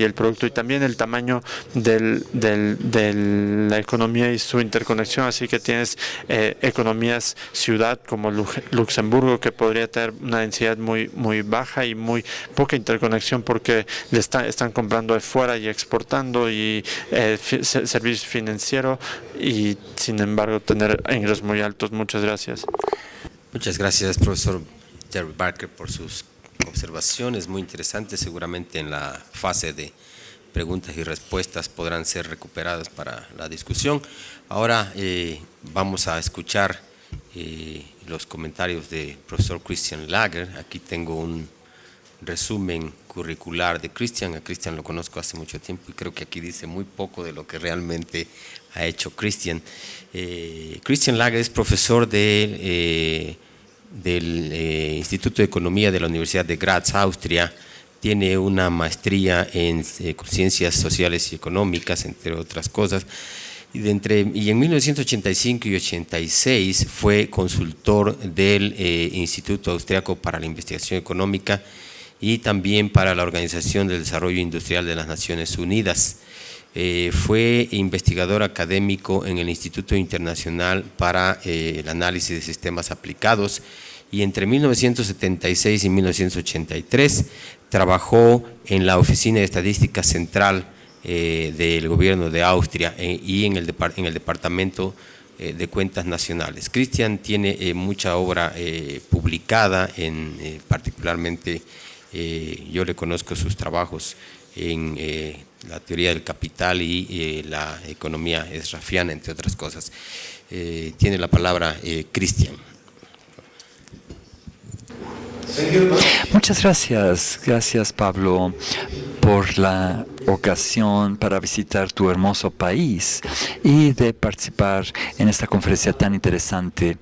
el producto, y también el tamaño de la economía y su interconexión. Así que tienes economías ciudad como Luxemburgo, que podría tener una densidad muy, muy baja y muy poca interconexión, porque están comprando de fuera y exportando, y servicios financieros, y sin embargo tener ingresos muy altos. Muchas gracias. Muchas gracias, profesor Jerry Barker, por sus observaciones muy interesantes. Seguramente en la fase de preguntas y respuestas podrán ser recuperadas para la discusión. Ahora vamos a escuchar los comentarios del profesor Christian Lager. Aquí tengo un resumen curricular de Christian. A Christian lo conozco hace mucho tiempo y creo que aquí dice muy poco de lo que realmente ha hecho Christian. Christian Lager es profesor del Instituto de Economía de la Universidad de Graz, Austria. Tiene una maestría en Ciencias Sociales y Económicas, entre otras cosas. Y en 1985 y 86 fue consultor del Instituto Austriaco para la Investigación Económica y también para la Organización del Desarrollo Industrial de las Naciones Unidas. Fue investigador académico en el Instituto Internacional para el Análisis de Sistemas Aplicados, y entre 1976 y 1983 trabajó en la Oficina de Estadística Central del Gobierno de Austria y en el Departamento de Cuentas Nacionales. Christian tiene mucha obra publicada, particularmente yo le conozco sus trabajos en la teoría del capital y la economía esrafiana, entre otras cosas. Tiene la palabra Christian. Muchas gracias. Gracias, Pablo, por la ocasión para visitar tu hermoso país y de participar en esta conferencia tan interesante.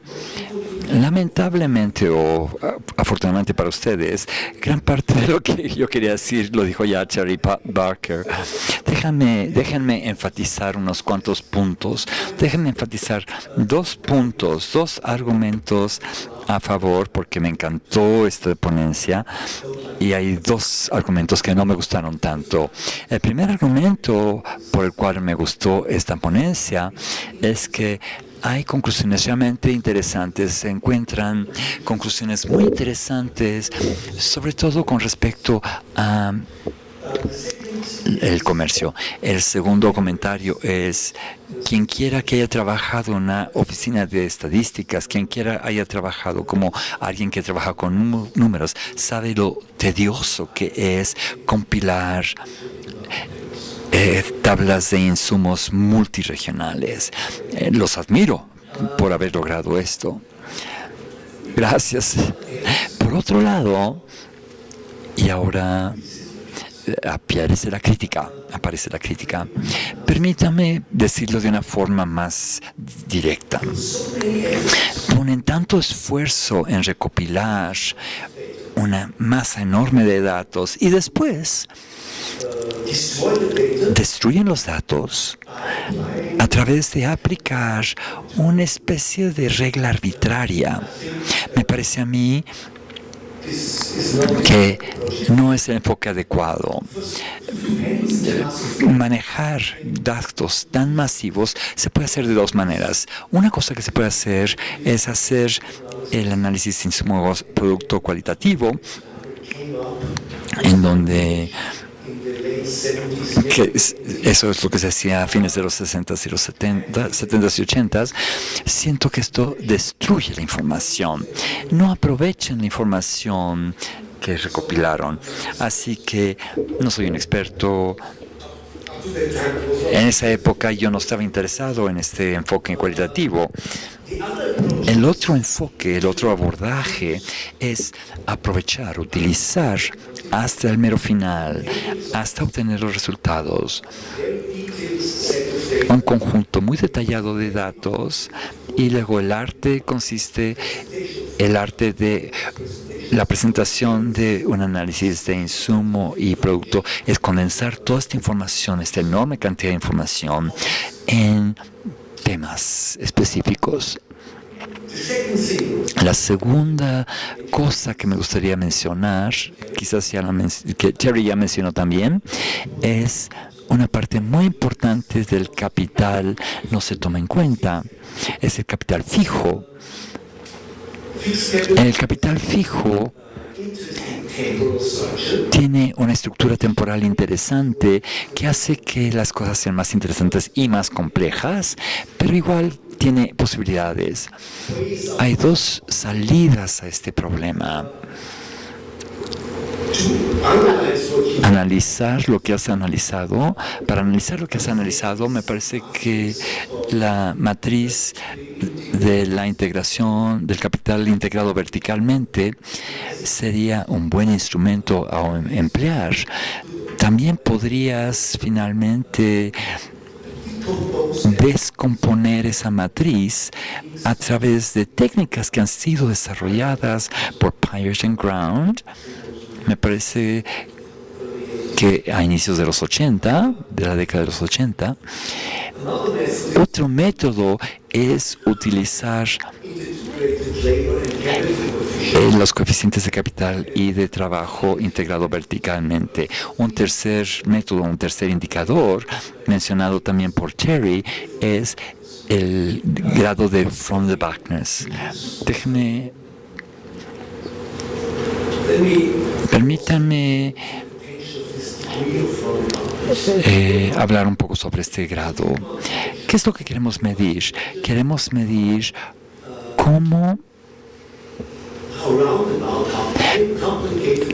Lamentablemente o afortunadamente para ustedes, gran parte de lo que yo quería decir lo dijo ya Jerry Barker. Déjenme enfatizar unos cuantos puntos. Déjenme enfatizar dos argumentos a favor, porque me encantó esta ponencia, y hay dos argumentos que no me gustaron tanto. El primer argumento por el cual me gustó esta ponencia es que hay conclusiones realmente interesantes, se encuentran conclusiones muy interesantes, sobre todo con respecto a el comercio. El segundo comentario es: quien quiera que haya trabajado en una oficina de estadísticas, quien quiera haya trabajado como alguien que trabaja con números, sabe lo tedioso que es compilar tablas de insumos multiregionales. Los admiro por haber logrado esto. Gracias. Por otro lado, y ahora aparece la crítica. Permítame decirlo de una forma más directa. Ponen tanto esfuerzo en recopilar una masa enorme de datos y después destruyen los datos a través de aplicar una especie de regla arbitraria. Me parece a mí que no es el enfoque adecuado. Manejar datos tan masivos se puede hacer de dos maneras. Una cosa que se puede hacer es hacer el análisis de insumos producto cualitativo, en donde eso es lo que se hacía a fines de los 60s y los 70s y 80s. Siento que esto destruye la información. No aprovechan la información que recopilaron. Así que no soy un experto. En esa época yo no estaba interesado en este enfoque cualitativo. El otro enfoque, el otro abordaje es aprovechar, utilizar hasta el mero final, hasta obtener los resultados, un conjunto muy detallado de datos, y luego el arte consiste, el arte de la presentación de un análisis de insumo y producto es condensar toda esta información, esta enorme cantidad de información en temas específicos. La segunda cosa que me gustaría mencionar, quizás ya que Terry ya mencionó también, es una parte muy importante del capital no se toma en cuenta, es el capital fijo. El capital fijo tiene una estructura temporal interesante que hace que las cosas sean más interesantes y más complejas, pero igual tiene posibilidades. Hay dos salidas a este problema. Analizar lo que has analizado. Para analizar lo que has analizado, me parece que la matriz de la integración del capital integrado verticalmente sería un buen instrumento a emplear. También podrías finalmente descomponer esa matriz a través de técnicas que han sido desarrolladas por Peirce and Ground. Me parece que a inicios de los 80, de la década de los 80, otro método es utilizar los coeficientes de capital y de trabajo integrado verticalmente. Un tercer método, un tercer indicador, mencionado también por Terry, es el grado de from the backness. Permítanme hablar un poco sobre este grado. ¿Qué es lo que queremos medir? Queremos medir cómo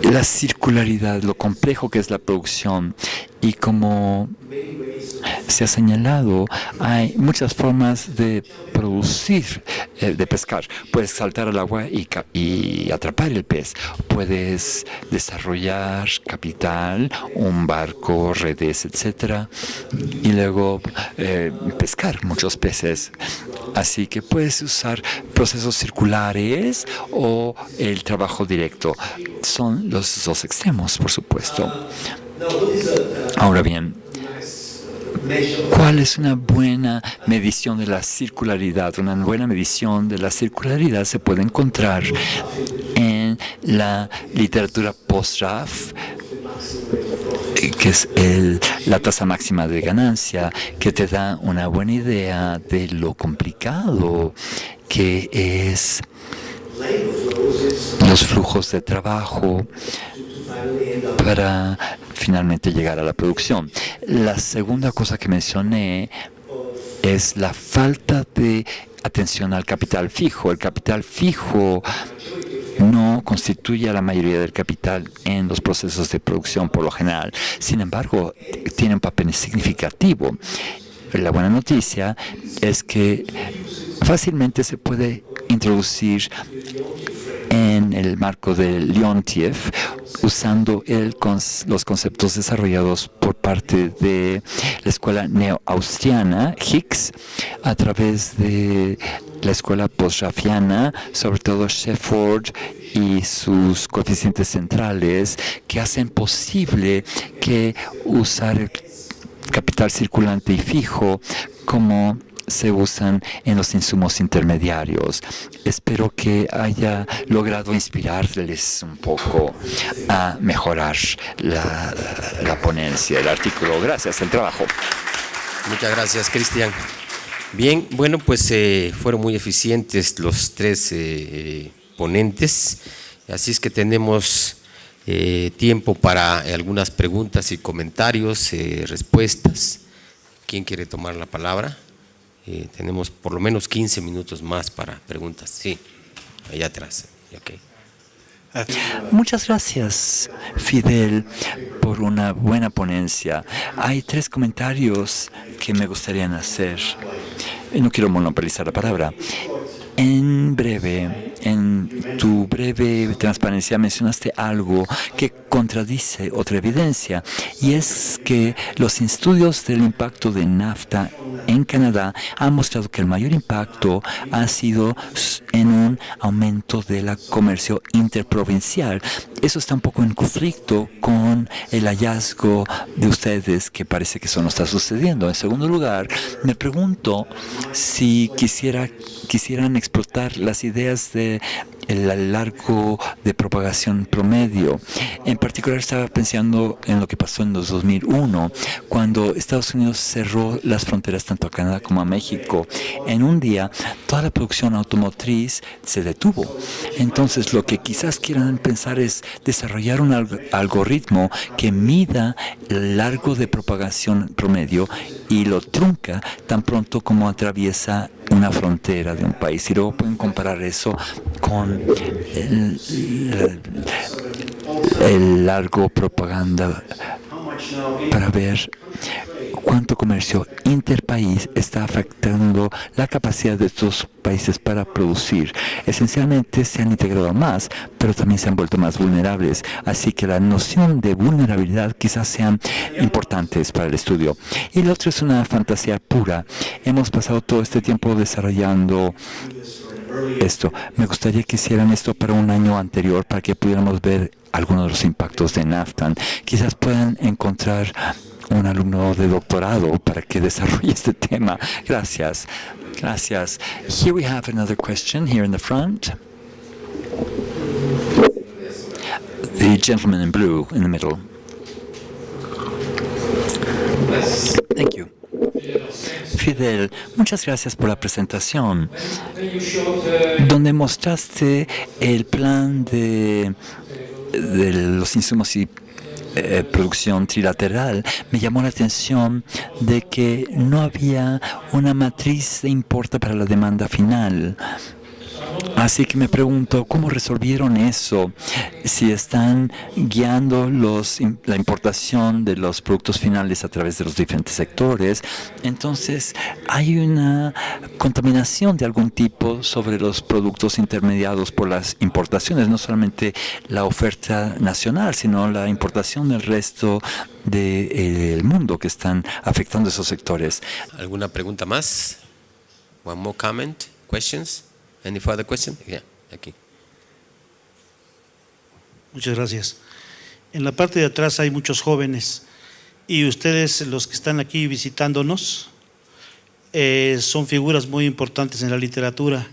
la circularidad, lo complejo que es la producción, y como se ha señalado, hay muchas formas de producir, de pescar. Puedes saltar al agua y atrapar el pez. Puedes desarrollar capital, un barco, redes, etcétera, y luego pescar muchos peces. Así que puedes usar procesos circulares o el trabajo directo. Son los dos extremos, por supuesto. Ahora bien, ¿cuál es una buena medición de la circularidad? Una buena medición de la circularidad se puede encontrar en la literatura post-RAF, que es la tasa máxima de ganancia, que te da una buena idea de lo complicado que es los flujos de trabajo para finalmente llegar a la producción. La segunda cosa que mencioné es la falta de atención al capital fijo. El capital fijo no constituye a la mayoría del capital en los procesos de producción por lo general. Sin embargo, tiene un papel significativo. La buena noticia es que fácilmente se puede introducir en el marco de Leontief usando los conceptos desarrollados por parte de la escuela neo-austriana, Hicks, a través de la escuela post-raffiana, sobre todo Shefford y sus coeficientes centrales, que hacen posible que usar el capital circulante y fijo como se usan en los insumos intermediarios. Espero que haya logrado inspirarles un poco a mejorar la ponencia, el artículo. Gracias, el trabajo. Muchas gracias, Cristian. Bien, bueno, pues fueron muy eficientes los tres ponentes, así es que tenemos tiempo para algunas preguntas y comentarios, respuestas. ¿Quién quiere tomar la palabra? Tenemos por lo menos 15 minutos más para preguntas. Sí, allá atrás. Okay. Muchas gracias, Fidel, por una buena ponencia. Hay 3 comentarios que me gustaría hacer. No quiero monopolizar la palabra. En tu breve transparencia mencionaste algo que contradice otra evidencia, y es que los estudios del impacto de NAFTA en Canadá han mostrado que el mayor impacto ha sido en un aumento del comercio interprovincial. Eso está un poco en conflicto con el hallazgo de ustedes, que parece que eso no está sucediendo. En segundo lugar, me pregunto si quisieran explotar las ideas de el largo de propagación promedio. En particular estaba pensando en lo que pasó en 2001, cuando Estados Unidos cerró las fronteras tanto a Canadá como a México. En un día, toda la producción automotriz se detuvo. Entonces, lo que quizás quieran pensar es desarrollar un algoritmo que mida el largo de propagación promedio y lo trunca tan pronto como atraviesa una frontera de un país, y luego pueden comparar eso con el largo propaganda para ver cuánto comercio interpaís está afectando la capacidad de estos países para producir. Esencialmente se han integrado más, pero también se han vuelto más vulnerables. Así que la noción de vulnerabilidad quizás sean importantes para el estudio. Y lo otro es una fantasía pura. Hemos pasado todo este tiempo desarrollando esto. Me gustaría que hicieran esto para un año anterior, para que pudiéramos ver algunos de los impactos de NAFTA. Quizás puedan encontrar un alumno de doctorado para que desarrolle este tema. Gracias. Gracias. Here we have another question here in the front. The gentleman in blue in the middle. Thank you. Fidel, muchas gracias por la presentación, donde mostraste el plan de los insumos y producción trilateral. Me llamó la atención de que no había una matriz de importe para la demanda final. Así que me pregunto, ¿cómo resolvieron eso? Si están guiando la importación de los productos finales a través de los diferentes sectores, entonces hay una contaminación de algún tipo sobre los productos intermediados por las importaciones, no solamente la oferta nacional, sino la importación del resto del mundo, que están afectando esos sectores. ¿Alguna pregunta más? One more comment? Questions? Any further question? Yeah, aquí. Muchas gracias. En la parte de atrás hay muchos jóvenes, y ustedes, los que están aquí visitándonos, son figuras muy importantes en la literatura,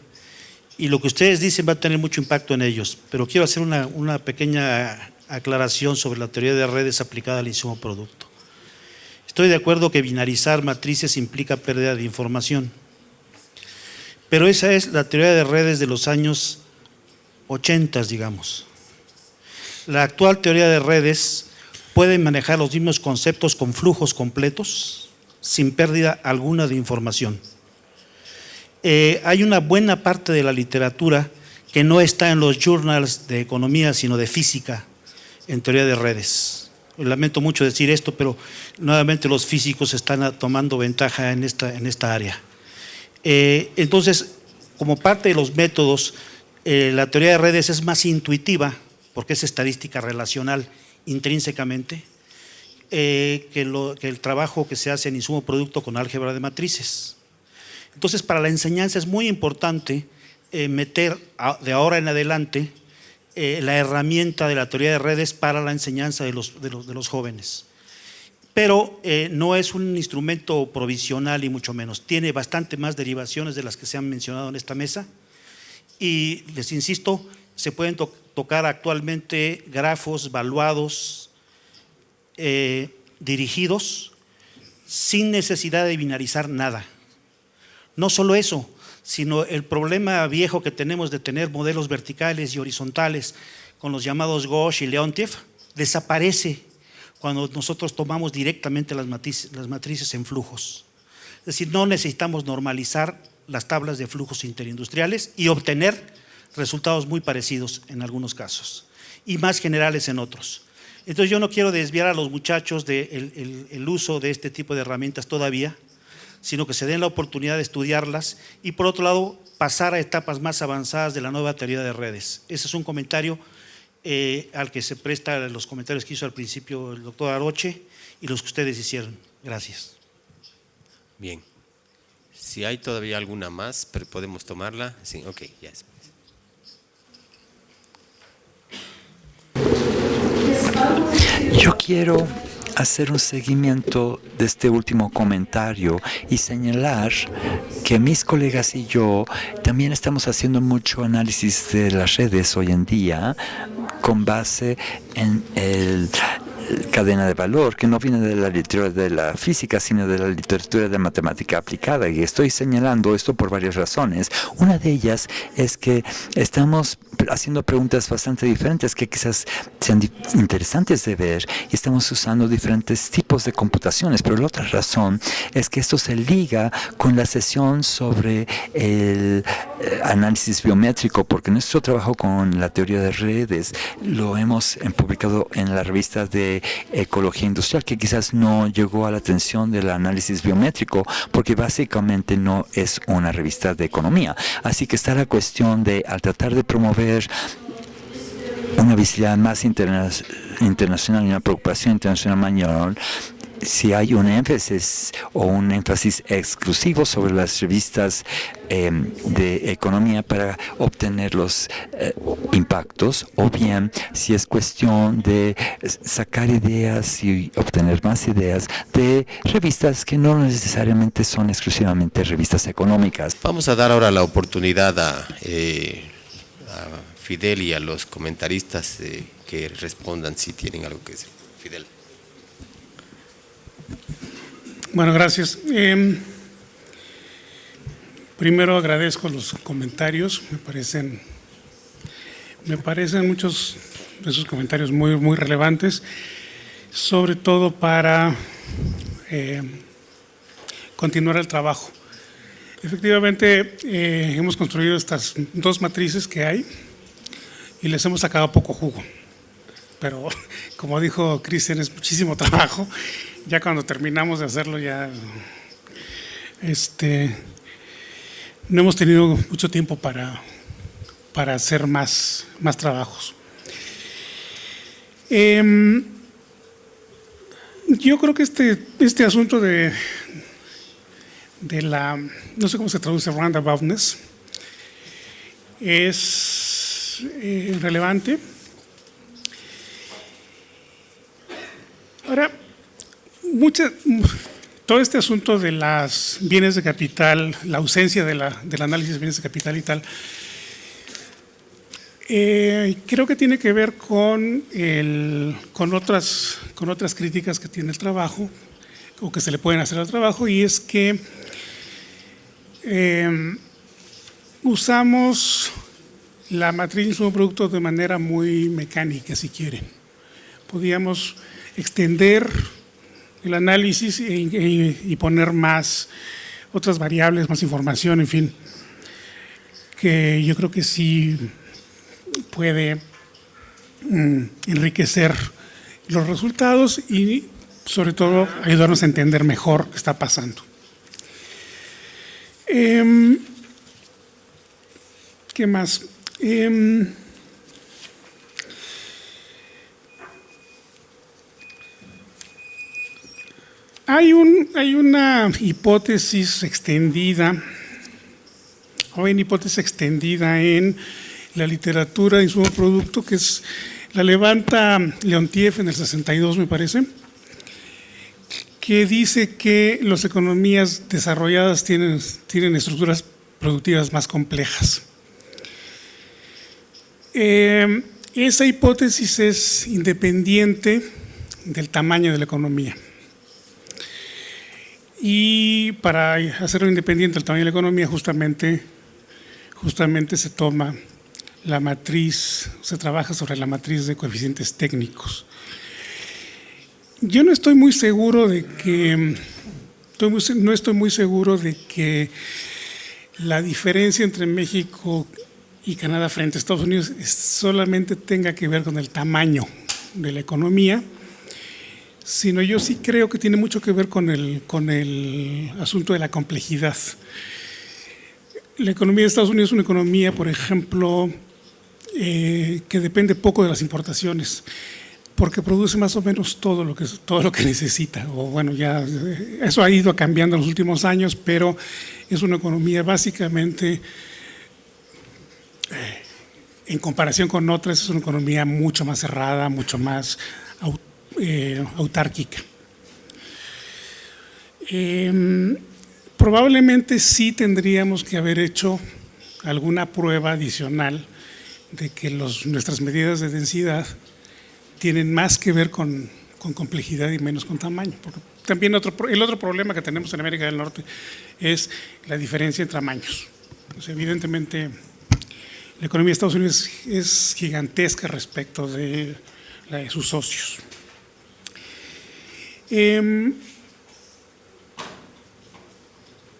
y lo que ustedes dicen va a tener mucho impacto en ellos. Pero quiero hacer una pequeña aclaración sobre la teoría de redes aplicada al insumo producto. Estoy de acuerdo que binarizar matrices implica pérdida de información, pero esa es la teoría de redes de los años 80, digamos. La actual teoría de redes puede manejar los mismos conceptos con flujos completos, sin pérdida alguna de información. Hay una buena parte de la literatura que no está en los journals de economía, sino de física, en teoría de redes. Lamento mucho decir esto, pero nuevamente los físicos están tomando ventaja en esta área. Entonces, como parte de los métodos, la teoría de redes es más intuitiva porque es estadística relacional intrínsecamente, que el trabajo que se hace en insumo producto con álgebra de matrices. Entonces, para la enseñanza es muy importante meter de ahora en adelante la herramienta de la teoría de redes para la enseñanza de los jóvenes. Pero no es un instrumento provisional y mucho menos. Tiene bastante más derivaciones de las que se han mencionado en esta mesa. Y les insisto, se pueden tocar actualmente grafos valuados, dirigidos, sin necesidad de binarizar nada. No solo eso, sino el problema viejo que tenemos de tener modelos verticales y horizontales con los llamados Gauss y Leontief, desaparece cuando nosotros tomamos directamente las matrices en flujos. Es decir, no necesitamos normalizar las tablas de flujos interindustriales y obtener resultados muy parecidos en algunos casos y más generales en otros. Entonces yo no quiero desviar a los muchachos del uso de este tipo de herramientas todavía, sino que se den la oportunidad de estudiarlas y por otro lado pasar a etapas más avanzadas de la nueva teoría de redes. Ese es un comentario al que se presta los comentarios que hizo al principio el doctor Aroche y los que ustedes hicieron. Gracias. Bien. Si hay todavía alguna más, pero podemos tomarla. Sí, ok, ya es. Yo quiero hacer un seguimiento de este último comentario y señalar que mis colegas y yo también estamos haciendo mucho análisis de las redes hoy en día con base en el cadena de valor, que no viene de la literatura de la física, sino de la literatura de matemática aplicada. Y estoy señalando esto por varias razones. Una de ellas es que estamos haciendo preguntas bastante diferentes que quizás sean interesantes de ver y estamos usando diferentes tipos de computaciones. Pero la otra razón es que esto se liga con la sesión sobre el análisis biométrico, porque nuestro trabajo con la teoría de redes lo hemos publicado en la revista de Ecología Industrial, que quizás no llegó a la atención del análisis biométrico, porque básicamente no es una revista de economía. Así que está la cuestión de, al tratar de promover una visibilidad más internacional y una preocupación internacional mayor, si hay un énfasis o un énfasis exclusivo sobre las revistas de economía para obtener los impactos, o bien si es cuestión de sacar ideas y obtener más ideas de revistas que no necesariamente son exclusivamente revistas económicas. Vamos a dar ahora la oportunidad a Fidel y a los comentaristas que respondan si tienen algo que decir. Fidel. Bueno, gracias. Primero agradezco los comentarios, me parecen muchos de esos comentarios muy relevantes, sobre todo para continuar el trabajo. Efectivamente, hemos construido estas dos matrices que hay y les hemos sacado poco jugo, pero como dijo Cristian, es muchísimo trabajo. Ya cuando terminamos de hacerlo ya no hemos tenido mucho tiempo para hacer más trabajos. Yo creo que este asunto de la, no sé cómo se traduce, roundaboutness, es relevante. Ahora, todo este asunto de los bienes de capital, la ausencia del análisis de bienes de capital y tal, creo que tiene que ver con otras críticas que tiene el trabajo o que se le pueden hacer al trabajo, y es que usamos la matriz de insumo producto de manera muy mecánica, si quieren. Podríamos extender el análisis y poner más otras variables, más información, en fin, que yo creo que sí puede enriquecer los resultados y sobre todo ayudarnos a entender mejor qué está pasando. ¿Qué más? Hay una hipótesis extendida, en la literatura de insumo producto, que la levanta Leontiev en el 62, me parece, que dice que las economías desarrolladas tienen estructuras productivas más complejas. Esa hipótesis es independiente del tamaño de la economía. Y para hacerlo independiente del tamaño de la economía, justamente se toma la matriz, se trabaja sobre la matriz de coeficientes técnicos. Yo no estoy muy seguro de que la diferencia entre México y Canadá frente a Estados Unidos solamente tenga que ver con el tamaño de la economía, sino yo sí creo que tiene mucho que ver con el asunto de la complejidad. La economía de Estados Unidos es una economía, por ejemplo, que depende poco de las importaciones, porque produce más o menos todo lo que necesita. O bueno, ya eso ha ido cambiando en los últimos años, pero es una economía básicamente, en comparación con otras, es una economía mucho más cerrada, mucho más autárquica. Probablemente sí tendríamos que haber hecho alguna prueba adicional de que nuestras medidas de densidad tienen más que ver con complejidad y menos con tamaño. Porque también el otro problema que tenemos en América del Norte es la diferencia en tamaños. Pues evidentemente, la economía de Estados Unidos es gigantesca respecto de la de sus socios.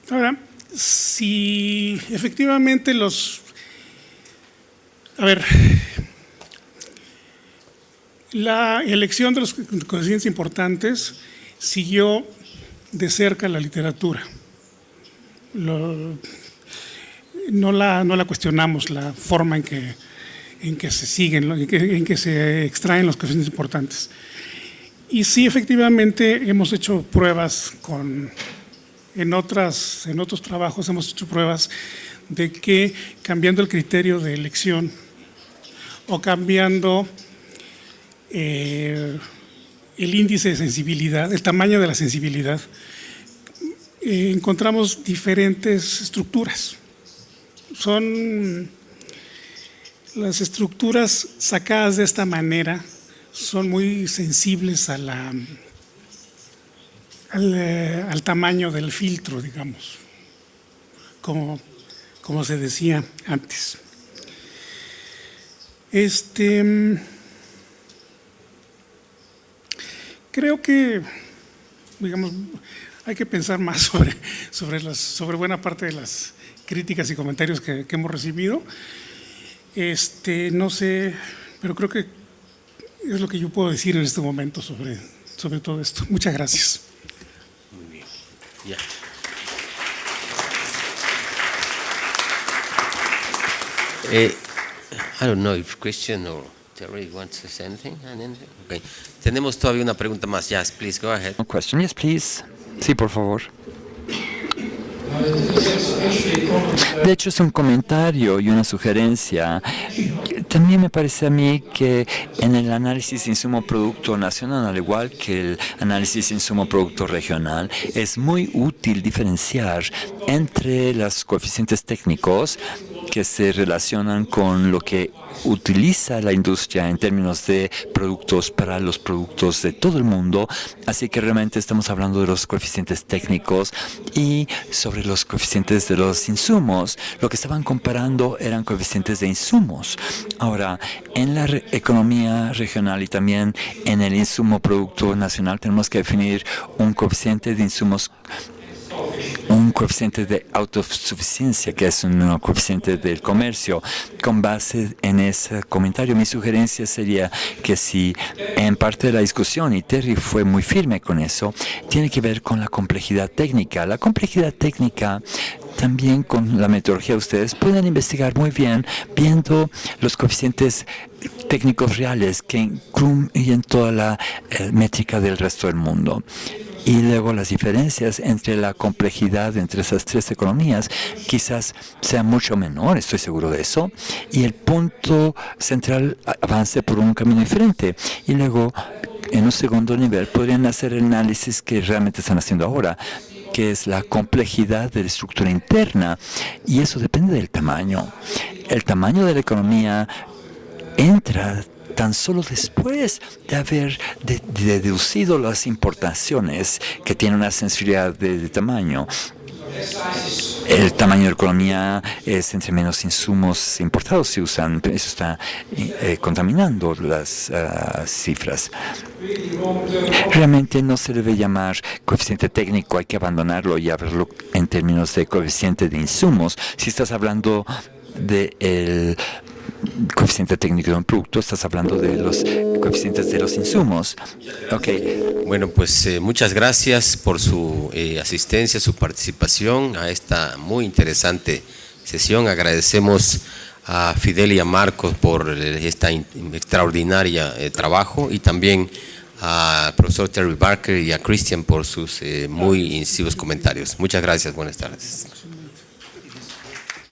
Ahora, si efectivamente la elección de los coeficientes importantes siguió de cerca la literatura. No la cuestionamos, la forma en que se siguen, en que se extraen los coeficientes importantes. Y sí, efectivamente, hemos hecho pruebas en otros trabajos hemos hecho pruebas de que cambiando el criterio de elección o cambiando el índice de sensibilidad, el tamaño de la sensibilidad, encontramos diferentes estructuras. Las estructuras sacadas de esta manera son muy sensibles al tamaño del filtro, digamos, como se decía antes. Creo que, digamos, hay que pensar más sobre buena parte de las críticas y comentarios que hemos recibido. No sé, pero creo que es lo que yo puedo decir en este momento sobre todo esto. Muchas gracias. Muy bien. Ya. I don't know if Christian or Terry wants to say anything. Okay. Tenemos todavía una pregunta más. Yes, please go ahead. One question, yes, please. Sí, por favor. De hecho, es un comentario y una sugerencia. También me parece a mí que en el análisis insumo-producto nacional, al igual que el análisis insumo-producto regional, es muy útil diferenciar entre los coeficientes técnicos que se relacionan con lo que utiliza la industria en términos de productos para los productos de todo el mundo. Así que realmente estamos hablando de los coeficientes técnicos y sobre los coeficientes de los insumos. Lo que estaban comparando eran coeficientes de insumos. Ahora, en la economía regional y también en el insumo producto nacional tenemos que definir un coeficiente de insumos, un coeficiente de autosuficiencia, que es un coeficiente del comercio. Con base en ese comentario, mi sugerencia sería que si en parte de la discusión, y Terry fue muy firme con eso, tiene que ver con la complejidad técnica. La complejidad técnica también con la metodología, ustedes pueden investigar muy bien viendo los coeficientes técnicos reales que incluyen toda la métrica del resto del mundo. Y luego las diferencias entre la complejidad entre esas tres economías quizás sean mucho menor, estoy seguro de eso. Y el punto central avance por un camino diferente. Y luego, en un segundo nivel, podrían hacer el análisis que realmente están haciendo ahora, que es la complejidad de la estructura interna. Y eso depende del tamaño. El tamaño de la economía entra tan solo después de haber deducido las importaciones que tienen una sensibilidad de tamaño. El tamaño de la economía es entre menos insumos importados se usan. Eso está contaminando las cifras. Realmente no se debe llamar coeficiente técnico, hay que abandonarlo y hablarlo en términos de coeficiente de insumos. Si estás hablando del coeficiente técnico de un producto, estás hablando de los coeficientes de los insumos. Bueno, pues muchas gracias por su asistencia, su participación a esta muy interesante sesión. Agradecemos a Fidel y a Marcos por esta extraordinaria trabajo, y también al profesor Terry Barker y a Christian por sus muy incisivos comentarios. Muchas gracias, buenas tardes.